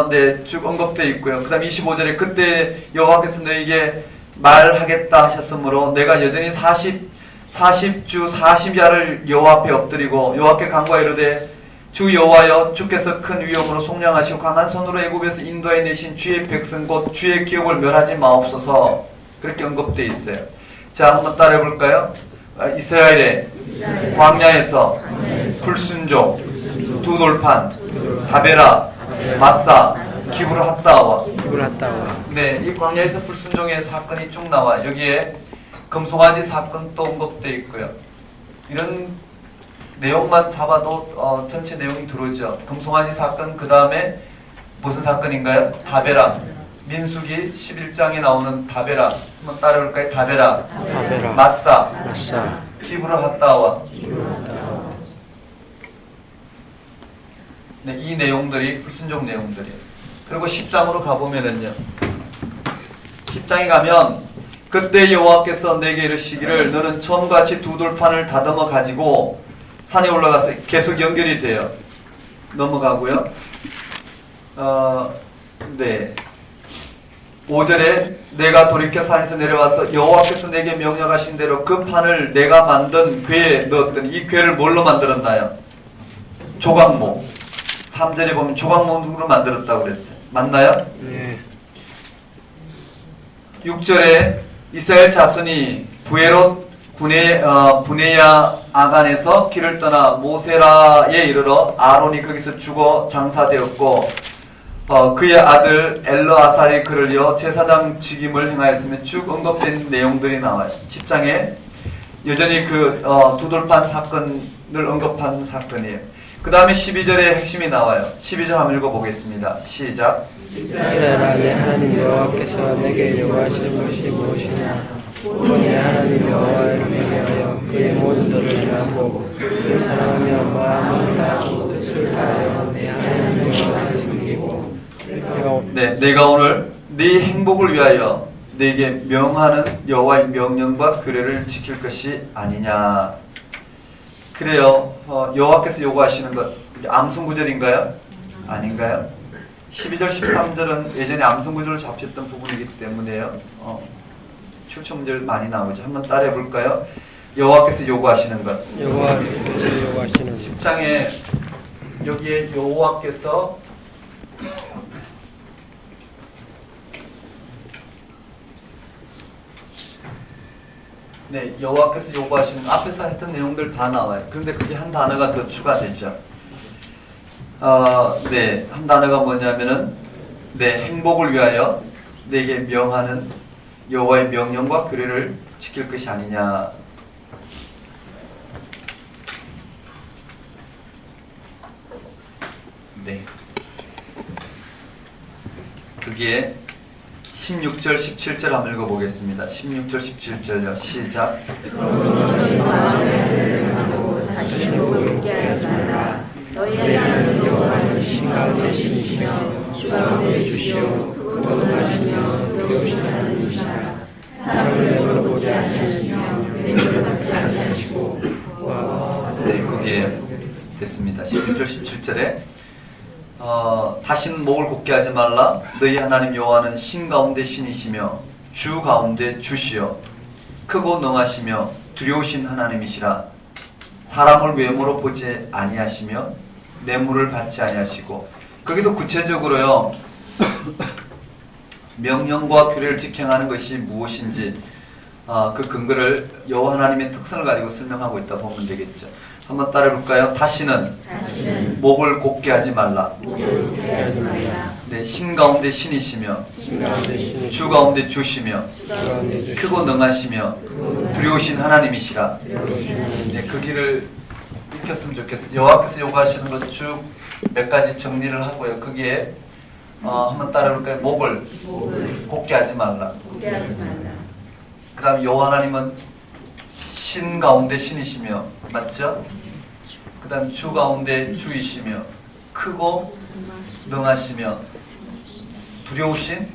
Speaker 1: 네, 쭉 언급되어 있고요. 그 다음 25절에 그때 여호와께서 너에게 말하겠다 하셨으므로 내가 여전히 40주 40야를 여호와 앞에 엎드리고 여호와께 간구하여 이르되 주 여호와여 주께서 큰 위엄으로 속량하시고 강한 손으로 애굽에서 인도해 내신 주의 백성 곧 주의 기업을 멸하지 마옵소서. 그렇게 언급되어 있어요. 자, 한번 따라해 볼까요? 이스라엘의 광야에서 불순종, 두 돌판, 다베라, 마사, 기브르 핫다와. 네, 이 광야에서 불순종의 사건이 쭉 나와. 여기에 금송아지 사건도 언급되어 있고요. 이런 내용만 잡아도 전체 내용이 들어오죠. 금송아지 사건, 그 다음에 무슨 사건인가요? 다베라. 민수기 11장에 나오는 다베라. 한번 따라볼까요? 다베라. 마사. 기브르 핫다와. 네, 이 내용들이 불순종 내용들이에요. 그리고 10장으로 가보면은요. 10장에 가면 그때 여호와께서 내게 이르시기를 너는 처음같이 두 돌판을 다듬어 가지고 산에 올라가서 계속 연결이 돼요. 넘어가고요. 네. 5절에 내가 돌이켜 산에서 내려와서 여호와께서 내게 명령하신 대로 그 판을 내가 만든 궤에 넣었더니 이 궤를 뭘로 만들었나요? 조각모. 3절에 보면 조각모로 만들었다고 그랬어요. 맞나요?
Speaker 2: 네.
Speaker 1: 6절에 이스라엘 자손이 부에롯 부네야 아간에서 길을 떠나 모세라에 이르러 아론이 거기서 죽어 장사되었고 그의 아들 엘르아살이 그를 이어 제사장 직임을 행하였으며 쭉 언급된 내용들이 나와요. 10장에 여전히 그 두돌판 사건을 언급한 사건이에요. 그 다음에 12절에 핵심이 나와요. 12절 한번 읽어보겠습니다. 시작.
Speaker 2: 이스라엘아 내 하나님 여호와께서 내게 요구하시는 것이 무엇이냐? 내 하나님 여호와를 명하여 그의 모든 도를 행하고 그를 사랑하며 마음을 다하고 뜻을 다하여 내 하나님 여호와를 섬기고 내가 오늘 네 행복을 위하여 네게 명하는 여호와의 명령과 규례를 지킬 것이 아니냐. 그래요. 여호와께서 요구하시는 것 암송구절인가요? 아닌가요? 12절 13절은 예전에 암송구절로 잡혔던 부분이기 때문에요. 출처문제를 많이 나오죠. 한번 따라해 볼까요? 여호와께서 요구하시는 것. 여호와께서 요구하시는 것.
Speaker 1: 10장에 여기에 여호와께서 네, 여호와께서 요구하시는 앞에서 했던 내용들 다 나와요. 그런데 그게 한 단어가 더 추가되죠. 네, 한 단어가 뭐냐면은 내 행복을 위하여 내게 명하는 여호와의 명령과 규례를 지킬 것이 아니냐. 네. 그게 16절, 17절 한번 읽어보겠습니다. 16절, 17절요. 시작.
Speaker 3: 너희 하나님 여호와는 신 가운데 신이시며 주 가운데 주시오 거룩하시며 여기 오신 하나님이시라. 사람을 내버려 보지 아니하시며 내버려 받지 아니하시고
Speaker 1: 네, 거기에 됐습니다. 16절, 17절에 다시는 목을 곱게 하지 말라. 너희 하나님 여호와는 신 가운데 신이시며 주 가운데 주시여 크고 능하시며 두려우신 하나님이시라. 사람을 외모로 보지 아니하시며 뇌물을 받지 아니하시고, 거기도 구체적으로요 명령과 규례를 지켜하는 것이 무엇인지 그 근거를 여호와 하나님의 특성을 가지고 설명하고 있다 보면 되겠죠. 한번 따라해볼까요? 다시는 목을 곱게 하지 말라. 네, 신 가운데 신이시며 주 가운데 주시며 크고 능하시며 두려우신 하나님이시라. 네, 그 길을 익혔으면 좋겠어요. 여호와께서 요구하시는 것 쭉 몇 가지 정리를 하고요. 거기에 한번 따라해볼까요? 목을 곱게 하지 말라. 그 다음 여호와 하나님은 신 가운데 신이시며, 맞죠? 그 다음 주 가운데 주이시며 크고 능하시며 두려우신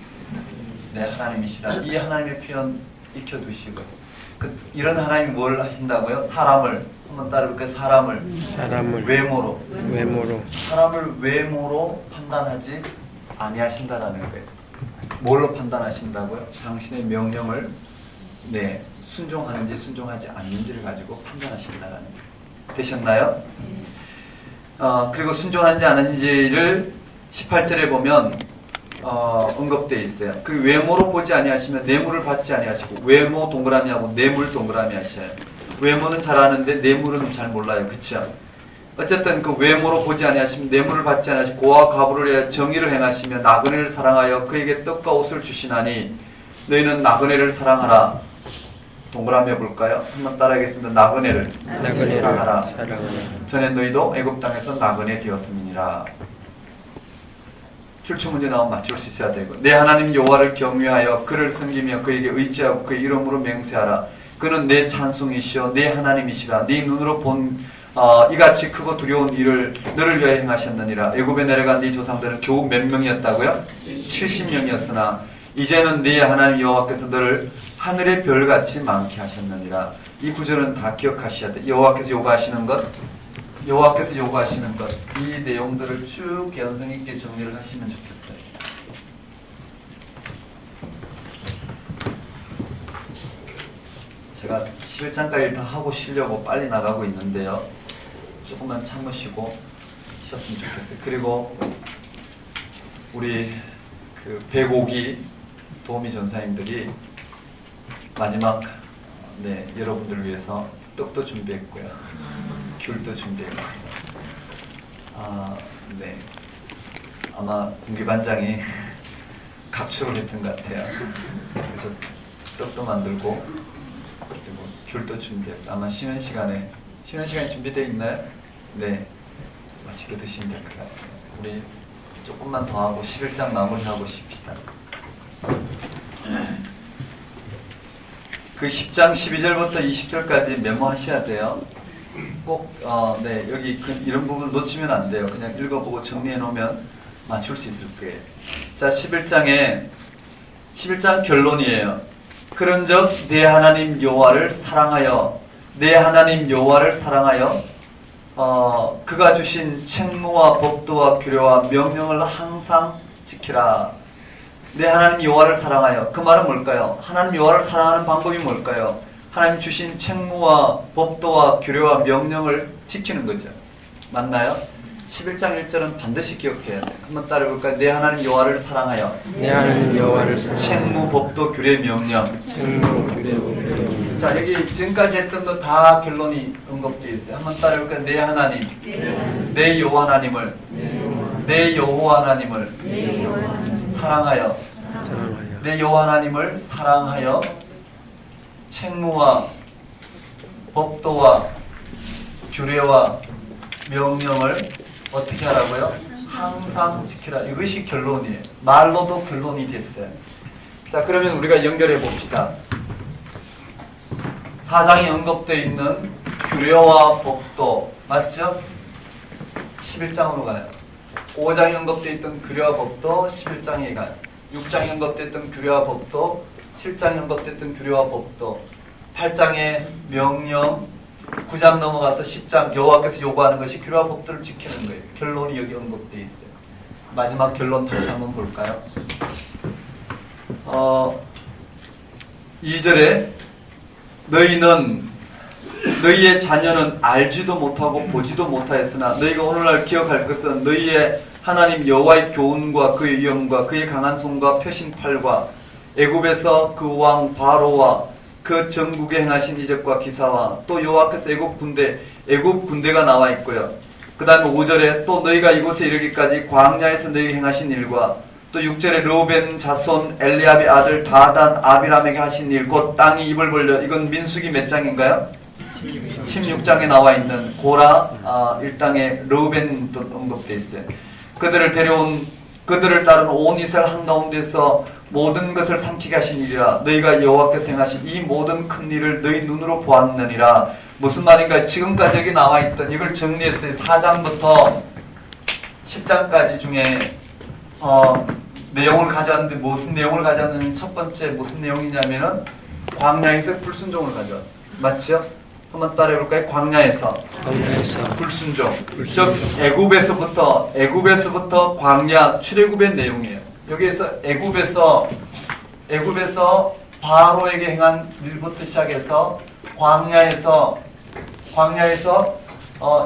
Speaker 1: 하나님이시라. 이 하나님의 표현 익혀두시고, 이런 하나님이 뭘 하신다고요? 사람을 한번 따라해볼까요? 사람을 외모로 사람을 외모로 판단하지 아니하신다라는 거예요. 뭘로 판단하신다고요? 당신의 명령을 순종하는지 순종하지 않는지를 가지고 판단하신다라는 거예요. 되셨나요? 그리고 순종하지 않은지를 18절에 보면 언급되어 있어요. 그 외모로 보지 아니하시면 뇌물을 받지 아니하시고, 외모 동그라미하고 뇌물 동그라미 하셔요. 외모는 잘 아는데 뇌물은 잘 몰라요. 그쵸? 어쨌든 그 외모로 보지 아니하시면 뇌물을 받지 아니하시고, 고와 과부를 위하여 정의를 행하시며 나그네를 사랑하여 그에게 떡과 옷을 주시나니 너희는 나그네를 사랑하라. 동그라미 해볼까요? 한번 따라하겠습니다. 나그네를 사랑하라. 전에 너희도 애굽 땅에서 나그네 되었음이니라. 출처문제 나오면 맞출 수 있어야 되고, 내 하나님 여호와를 경외하여 그를 섬기며 그에게 의지하고 그의 이름으로 맹세하라. 그는 내 찬송이시여 내 하나님이시라. 네 눈으로 본 이같이 크고 두려운 일을 너를 위하여 행하셨느니라. 애굽에 내려간 네 조상들은 겨우 몇 명이었다고요? 70명이었으나 이제는 네 하나님 여호와께서 너를 하늘의 별같이 많게 하셨느니라. 이 구절은 다 기억하셔야 돼. 여호와께서 요구하시는 것, 이 내용들을 쭉 개연성 있게 정리를 하시면 좋겠어요. 제가 11장까지 다 하고 쉬려고 빨리 나가고 있는데요. 조금만 참으시고 쉬었으면 좋겠어요. 그리고 우리 그 105기 도우미 전사님들이 마지막 여러분들을 위해서 떡도 준비했고요. 귤도 준비했고요. 아마 공기반장이 갑축을 했던 것 같아요. 그래서 떡도 만들고 그리고 귤도 준비했어요. 아마 쉬는 시간이 준비되어 있나요? 네, 맛있게 드시면 될 것 같아요. 우리 조금만 더 하고 11장 마무리하고 쉽시다. 그 10장 12절부터 20절까지 메모하셔야 돼요. 꼭 여기 이런 부분 놓치면 안 돼요. 그냥 읽어보고 정리해 놓으면 맞출 수 있을 거예요. 자, 11장 결론이에요. 그런즉 내 하나님 여호와를 사랑하여 그가 주신 책무와 법도와 규례와 명령을 항상 지키라. 내 하나님 여호와를 사랑하여, 그 말은 뭘까요? 하나님 여호와를 사랑하는 방법이 뭘까요? 하나님 주신 책무와 법도와 규례와 명령을 지키는 거죠. 맞나요? 11장 1절은 반드시 기억해야 돼요. 한번 따라해볼까요? 내 하나님 여호와를 사랑하여. 책무, 법도, 규례, 명령. 자, 여기 지금까지 했던 거 다 결론이 언급되어 있어요. 한번 따라해볼까요? 내 하나님, 내 여호와 하나님을, 내 여호와 하나님을 사랑하여, 내 여호와 하나님을 사랑하여 책무와 법도와 규례와 명령을 어떻게 하라고요? 항상 지키라. 이것이 결론이에요. 말로도 결론이 됐어요. 자, 그러면 우리가 연결해 봅시다. 4장에 언급되어 있는 규례와 법도 맞죠? 11장으로 가요. 5장에 언급되어 있던 규례와 법도 11장에 가요. 6장에 언급되었던 규례와 법도, 7장에 언급되었던 규례와 법도, 8장의 명령, 9장 넘어가서 10장 여호와께서 요구하는 것이 규례와 법도를 지키는 거예요. 결론이 여기 언급되어 있어요. 마지막 결론 다시 한번 볼까요? 2절에 너희는 너희의 자녀는 알지도 못하고 보지도 못하였으나 너희가 오늘날 기억할 것은 너희의 하나님 여호와의 교훈과 그의 위엄과 그의 강한 손과 펴신 팔과 애굽에서 그 왕 바로와 그 전국에 행하신 이적과 기사와 또 여호와께서 애굽 군대가 나와 있고요. 그 다음에 5절에 또 너희가 이곳에 이르기까지 광야에서 너희가 행하신 일과 또 6절에 르우벤 자손 엘리압의 아들 다단 아비람에게 하신 일 곧 땅이 입을 벌려 이건 민수기 몇 장인가요? 16장에 나와 있는 고라 일당의 르우벤도 언급되어 있어요. 그들을 따른 온 이스라엘 한가운데서 모든 것을 삼키게 하신 일이라 너희가 여호와께서 행하신 이 모든 큰 일을 너희 눈으로 보았느니라. 무슨 말인가? 지금까지 여기 나와 있던 이걸 정리했어요. 4장부터 10장까지 중에 내용을 가져왔는데 무슨 내용을 가져왔냐면 첫 번째 무슨 내용이냐면은 광야에서 불순종을 가져왔어요. 맞죠? 한번 따라해볼까요? 광야에서 불순종. 즉 애굽에서부터 광야 출애굽의 내용이에요. 여기에서 애굽에서 바로에게 행한 일부터 시작해서 광야에서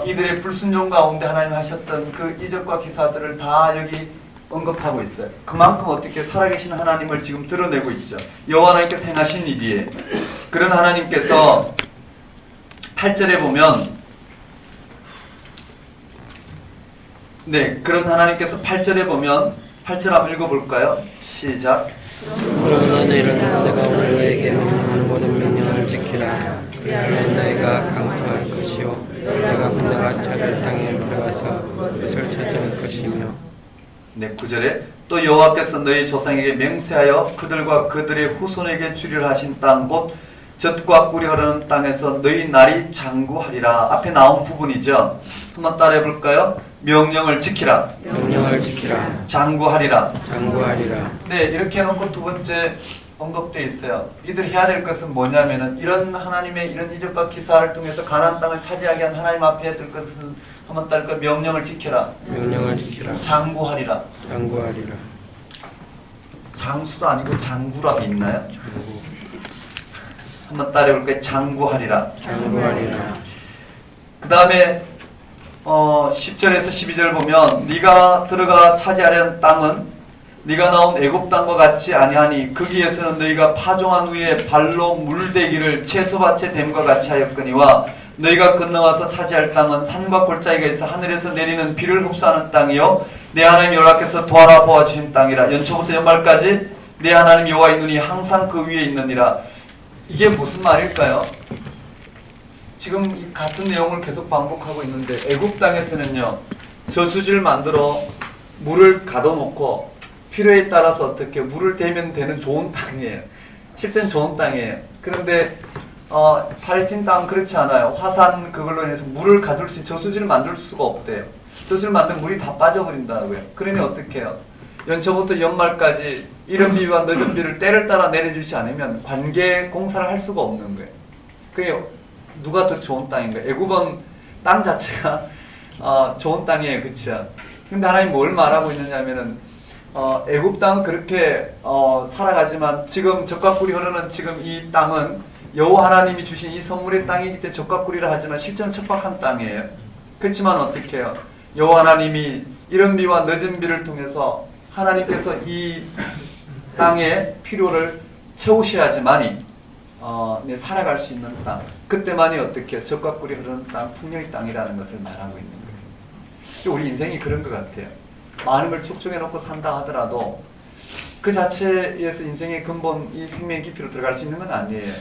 Speaker 1: 이들의 불순종 가운데 하나님 하셨던 그 이적과 기사들을 다 여기 언급하고 있어요. 그만큼 어떻게 살아계신 하나님을 지금 드러내고 있죠. 여호와 하나님께서 행하신 일이에요. 그런 하나님께서 8절에 보면 그런 하나님께서 8절에 보면 8절 한번 읽어볼까요? 시작.
Speaker 2: 그러나 너희는 내가 오늘 너희에게 명령하는 모든 명령을 지키라. 그리하면 너희가 강성할 것이요 너희가 군대가 찾을 땅에 들어가서 그것을 찾을 것이며
Speaker 1: 9절에 또 여호와께서 너희 조상에게 맹세하여 그들과 그들의 후손에게 주리라 하신 땅 곧 젖과 꿀이 흐르는 땅에서 너희 날이 장구하리라. 앞에 나온 부분이죠. 한번 따라해볼까요? 명령을 지키라. 장구하리라. 네, 이렇게 해놓고 두 번째 언급되어 있어요. 이들이 해야 될 것은 뭐냐면은 이런 하나님의 이런 이적과 기사를 통해서 가나안 땅을 차지하게 한 하나님 앞에 해야 될 것은 한번 따를까? 명령을 지켜라. 장구하리라. 장수도 아니고 장구라고 있나요? 한번 따라해볼까요? 장구하리라. 그 다음에 10절에서 12절 보면 네가 들어가 차지하려는 땅은 네가 나온 애굽 땅과 같지 아니하니 거기에서는 너희가 파종한 후에 발로 물대기를 채소밭에 댐과 같이 하였거니와 너희가 건너와서 차지할 땅은 산과 골짜기가 있어 하늘에서 내리는 비를 흡수하는 땅이요 내 하나님 여호와께서 도와라 보아주신 땅이라. 연초부터 연말까지 내 하나님 여호와의 눈이 항상 그 위에 있느니라. 이게 무슨 말일까요? 지금 이 같은 내용을 계속 반복하고 있는데 애굽 땅에서는요 저수지를 만들어 물을 가둬놓고 필요에 따라서 어떻게 물을 대면 되는 좋은 땅이에요. 실제는 좋은 땅이에요. 그런데 팔레스틴 땅은 그렇지 않아요. 화산 그걸로 인해서 물을 가둘 수 저수지를 만들 수가 없대요. 저수지를 만들면 물이 다 빠져버린다고요. 그러니 어떻게 해요? 연초부터 연말까지 이른 비와 늦은 비를 때를 따라 내려주지 않으면 관계 공사를 할 수가 없는 거예요. 그게 누가 더 좋은 땅인가요? 애굽은 땅 자체가 좋은 땅이에요. 그쵸? 근데 하나님 뭘 말하고 있느냐면은 애굽 땅은 그렇게 살아가지만 지금 젖과 꿀이 흐르는 지금 이 땅은 여호와 하나님이 주신 이 선물의 땅이기 때문에 젖과 꿀이라 하지만 실제는 척박한 땅이에요. 그렇지만 어떻게 해요? 여호와 하나님이 이른 비와 늦은 비를 통해서 하나님께서 이 땅의 필요를 채우셔야지만이 살아갈 수 있는 땅. 그때만이 어떻게 해요? 젖과 꿀이 흐르는 땅, 풍요의 땅이라는 것을 말하고 있는 거예요. 우리 인생이 그런 것 같아요. 많은 걸 축적해놓고 산다 하더라도 그 자체에서 인생의 근본 이 생명의 깊이로 들어갈 수 있는 건 아니에요.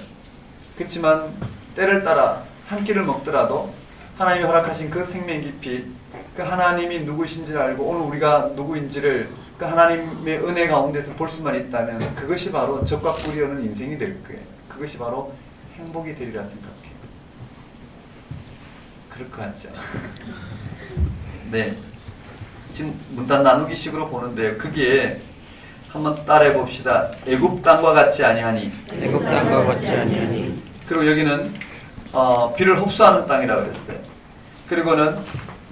Speaker 1: 그렇지만 때를 따라 한 끼를 먹더라도 하나님이 허락하신 그 생명의 깊이, 그 하나님이 누구신지를 알고 오늘 우리가 누구인지를 그 하나님의 은혜 가운데서 볼 수만 있다면 그것이 바로 젖과 꿀이 흐르는 인생이 될 거예요. 그것이 바로 행복이 되리라 생각해요. 그럴 것 같죠? 네. 지금 문단 나누기식으로 보는데요. 거기에 한번 따라해 봅시다. 애굽 땅과 같지 아니하니. 그리고 여기는 비를 흡수하는 땅이라고 그랬어요. 그리고는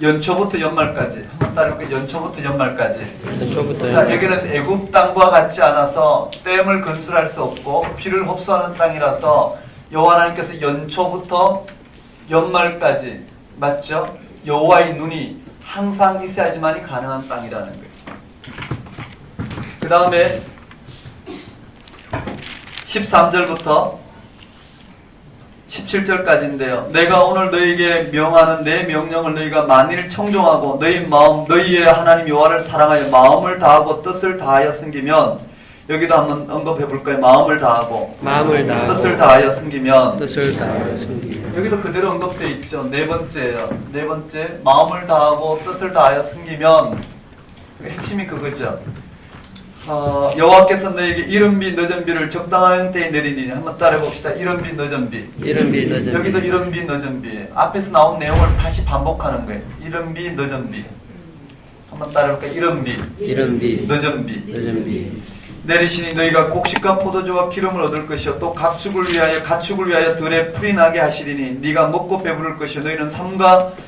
Speaker 1: 연초부터 연말까지. 한번 따라해볼게요. 연초부터 연말까지. 자, 여기는 애굽 땅과 같지 않아서 댐을 건설할 수 없고 비를 흡수하는 땅이라서 여호와 하나님께서 연초부터 연말까지, 맞죠? 여호와의 눈이 항상 있어야지만이 가능한 땅이라는 거예요. 그 다음에 13절부터 17절까지인데요. 내가 오늘 너희에게 명하는 내 명령을 너희가 만일 청종하고 너희 마음, 너희의 하나님 여호와를 사랑하여 마음을 다하고 뜻을 다하여 섬기면, 여기도 한번 언급해 볼까요? 마음을 다하고 뜻을 다하여 섬기면, 여기도 그대로 언급되어 있죠. 네 번째예요. 네 번째, 마음을 다하고 뜻을 다하여 섬기면, 핵심이 그거죠. 여호와께서 너에게 이른비 늦은 비를 적당한 때에 내리니, 한번 따라해봅시다. 이른비 늦은 비. 여기도 이른비 늦은 비. 앞에서 나온 내용을 다시 반복하는 거예요. 이른비 늦은 비. 한번 따라해볼까요? 이른비 늦은 비. 내리시니 너희가 곡식과 포도주와 기름을 얻을 것이요 또 가축을 위하여 들에 풀이 나게 하시리니 네가 먹고 배부를 것이요 너희는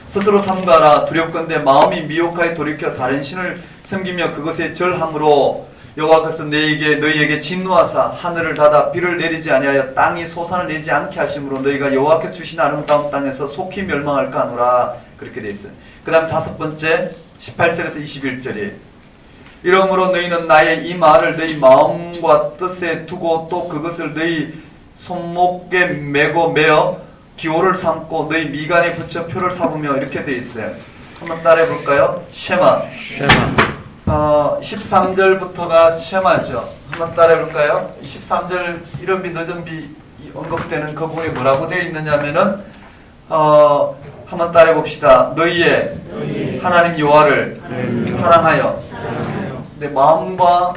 Speaker 1: 스스로 삼가라. 두렵건대 마음이 미혹하여 돌이켜 다른 신을 섬기며 그것에 절함으로 여호와께서 너희에게 진노하사 하늘을 닫아 비를 내리지 아니하여 땅이 소산을 내지 않게 하심으로 너희가 여호와께서 주신 아름다운 땅에서 속히 멸망할까 하노라. 그렇게 돼 있어요. 그 다음 다섯 번째 18절에서 21절이에요. 이러므로 너희는 나의 이 말을 너희 마음과 뜻에 두고 또 그것을 너희 손목에 메고 매어 기호를 삼고 너희 미간에 붙여 표를 삼으며, 이렇게 돼 있어요. 한번 따라해 볼까요? 쉐마. 13절부터가 쉐마죠. 한번 따라해 볼까요? 13절 이른비 늦은비 언급되는 그 부분이 뭐라고 되어 있느냐면은 한번 따라해 봅시다. 너희의 하나님 여호와를 사랑하여, 내 마음과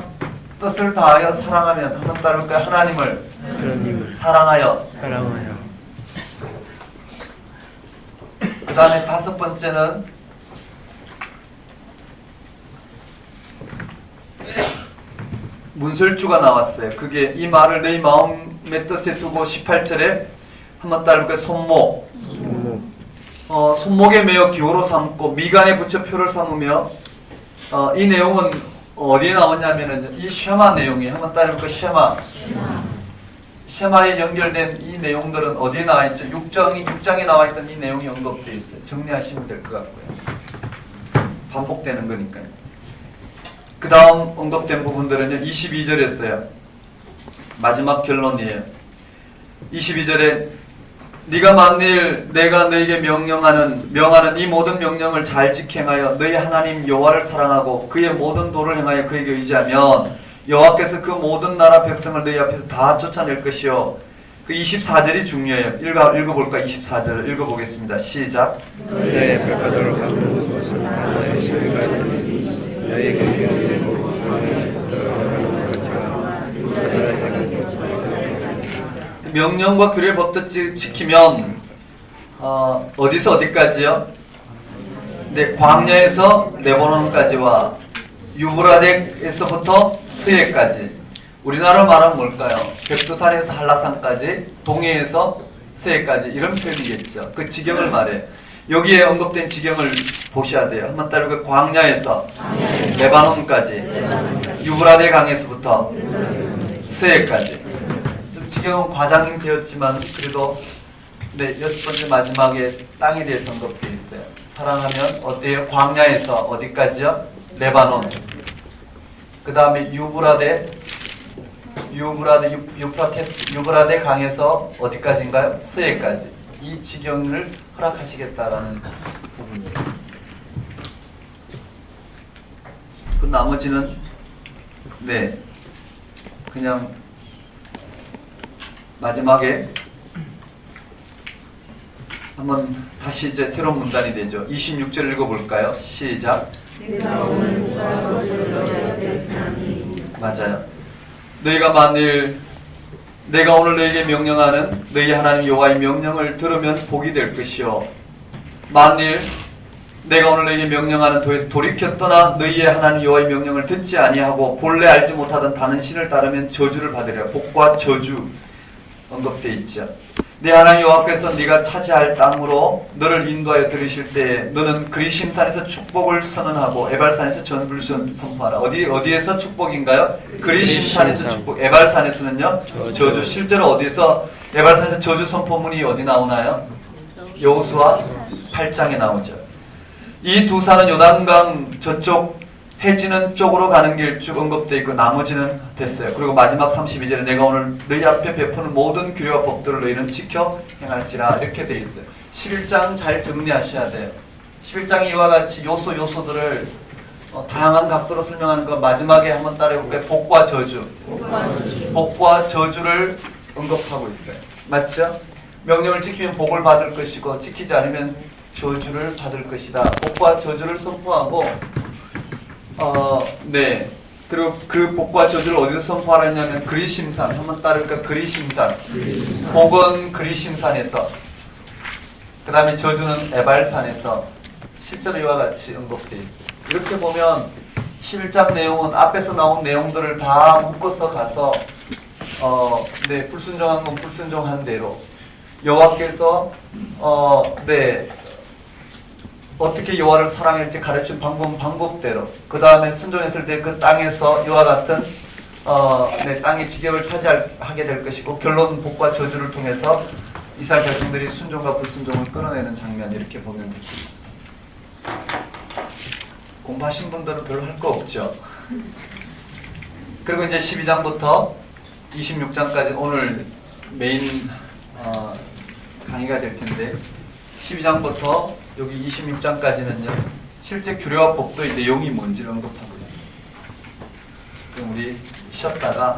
Speaker 1: 뜻을 다하여 사랑하면, 한번 따라해 볼까요? 하나님을 사랑하여. 그 다음에 다섯 번째는 문설주가 나왔어요. 그게 이 말을 너희 마음의 뜻에 두고 18절에 한번 따라볼까요? 손목. 손목에 매어 기호로 삼고 미간에 붙여 표를 삼으며, 이 내용은 어디에 나오냐면은 이 쉐마 내용이, 한번 따라볼까요? 쉐마에 연결된 이 내용들은 어디에 나와 있죠? 6장에 나와 있던 이 내용이 언급되어 있어요. 정리하시면 될 것 같고요. 반복되는 거니까요. 그 다음 언급된 부분들은요, 22절이었어요. 마지막 결론이에요. 22절에 네가 만일 내가 너에게 명하는 이 모든 명령을 잘 지행하여 너희 하나님 여호와를 사랑하고 그의 모든 도를 행하여 그에게 의지하면 여호와께서 그 모든 나라 백성을 너희 앞에서 다 쫓아낼 것이요. 그 24절이 중요해요. 읽어볼까? 24절 읽어보겠습니다. 시작.
Speaker 2: 너희의 백화도를 갚는 것은 너희의 소유가 되니 너희에게
Speaker 1: 명령과 규례 법도 지키면 어디서 어디까지요? 네, 광야에서 레바논까지와 유브라데에서부터 스에까지. 우리나라 말은 뭘까요? 백두산에서 한라산까지, 동해에서 스에까지, 이런 표현이겠죠. 그 지경을 말해. 여기에 언급된 지경을 보셔야 돼요. 한번 따르고 광야에서 레바논까지, 유브라데 강에서부터 스에까지. 좀 지경은 과장되었지만 그래도 네, 여섯 번째 마지막에 땅에 대해서 언급되어 있어요. 사랑하면 어디에요? 광야에서 어디까지요? 레바논. 그 다음에 유브라데 강에서 어디까지인가요? 스에까지. 이 지경을 허락하시겠다라는 부분이에요. 그 나머지는 네, 그냥 마지막에 한번 다시 이제 새로운 문단이 되죠. 26절 읽어볼까요? 시작. 맞아요. 너희가 만일 내가 오늘 너희에게 명령하는 너희 하나님 여호와의 명령을 들으면 복이 될 것이요. 만일 내가 오늘 너희에게 명령하는 도에서 돌이켜 떠나 너희의 하나님 여호와의 명령을 듣지 아니하고 본래 알지 못하던 다른 신을 따르면 저주를 받으리라. 복과 저주 언급되어 있죠. 내 하나님 여호와께서 네가 차지할 땅으로 너를 인도하여 들이실 때에 너는 그리심산에서 축복을 선언하고 에발산에서 전부를 선포하라. 어디에서 축복인가요? 그리심산에서 축복. 에발산에서는요 저주. 실제로 어디에서 에발산에서 저주 선포문이 어디 나오나요? 여호수아 8장에 나오죠. 이 두 산은 요단강 저쪽 해지는 쪽으로 가는 길 쭉 언급되어 있고 나머지는 됐어요. 그리고 마지막 32절에 내가 오늘 너희 앞에 베푸는 모든 규례와 법들을 너희는 지켜 행할지라 이렇게 되어 있어요. 11장 잘 정리하셔야 돼요. 11장이 이와 같이 요소들을 다양한 각도로 설명하는 거 마지막에 한번 따라해볼까요? 복과 저주. 복과 저주를 언급하고 있어요. 맞죠? 명령을 지키면 복을 받을 것이고 지키지 않으면 저주를 받을 것이다. 복과 저주를 선포하고 네. 그리고 그 복과 저주를 어디서 선포하라 했냐면 그리심산. 한번 따를까? 그리심산. 복은 그리심산에서, 그 다음에 저주는 에발산에서 실제로 이와 같이 언급되어 있어요. 이렇게 보면 11장 내용은 앞에서 나온 내용들을 다 묶어서 가서 네, 불순종한 건 불순종한 대로 여호와께서 어떻게 여호와를 사랑할지 가르친 방법대로 그 다음에 순종했을 때 그 땅에서 이와 같은 땅의 지경을 차지하게 될 것이고 결론 복과 저주를 통해서 이스라엘 백성들이 순종과 불순종을 끌어내는 장면 이렇게 보면 됩니다. 공부하신 분들은 별로 할 거 없죠. 그리고 이제 12장부터 26장까지 오늘 메인 강의가 될 텐데 12장부터 여기 26장까지는요 실제 규례와 법도의 내용이 뭔지를 언급하고 있습니다. 그럼 우리 쉬었다가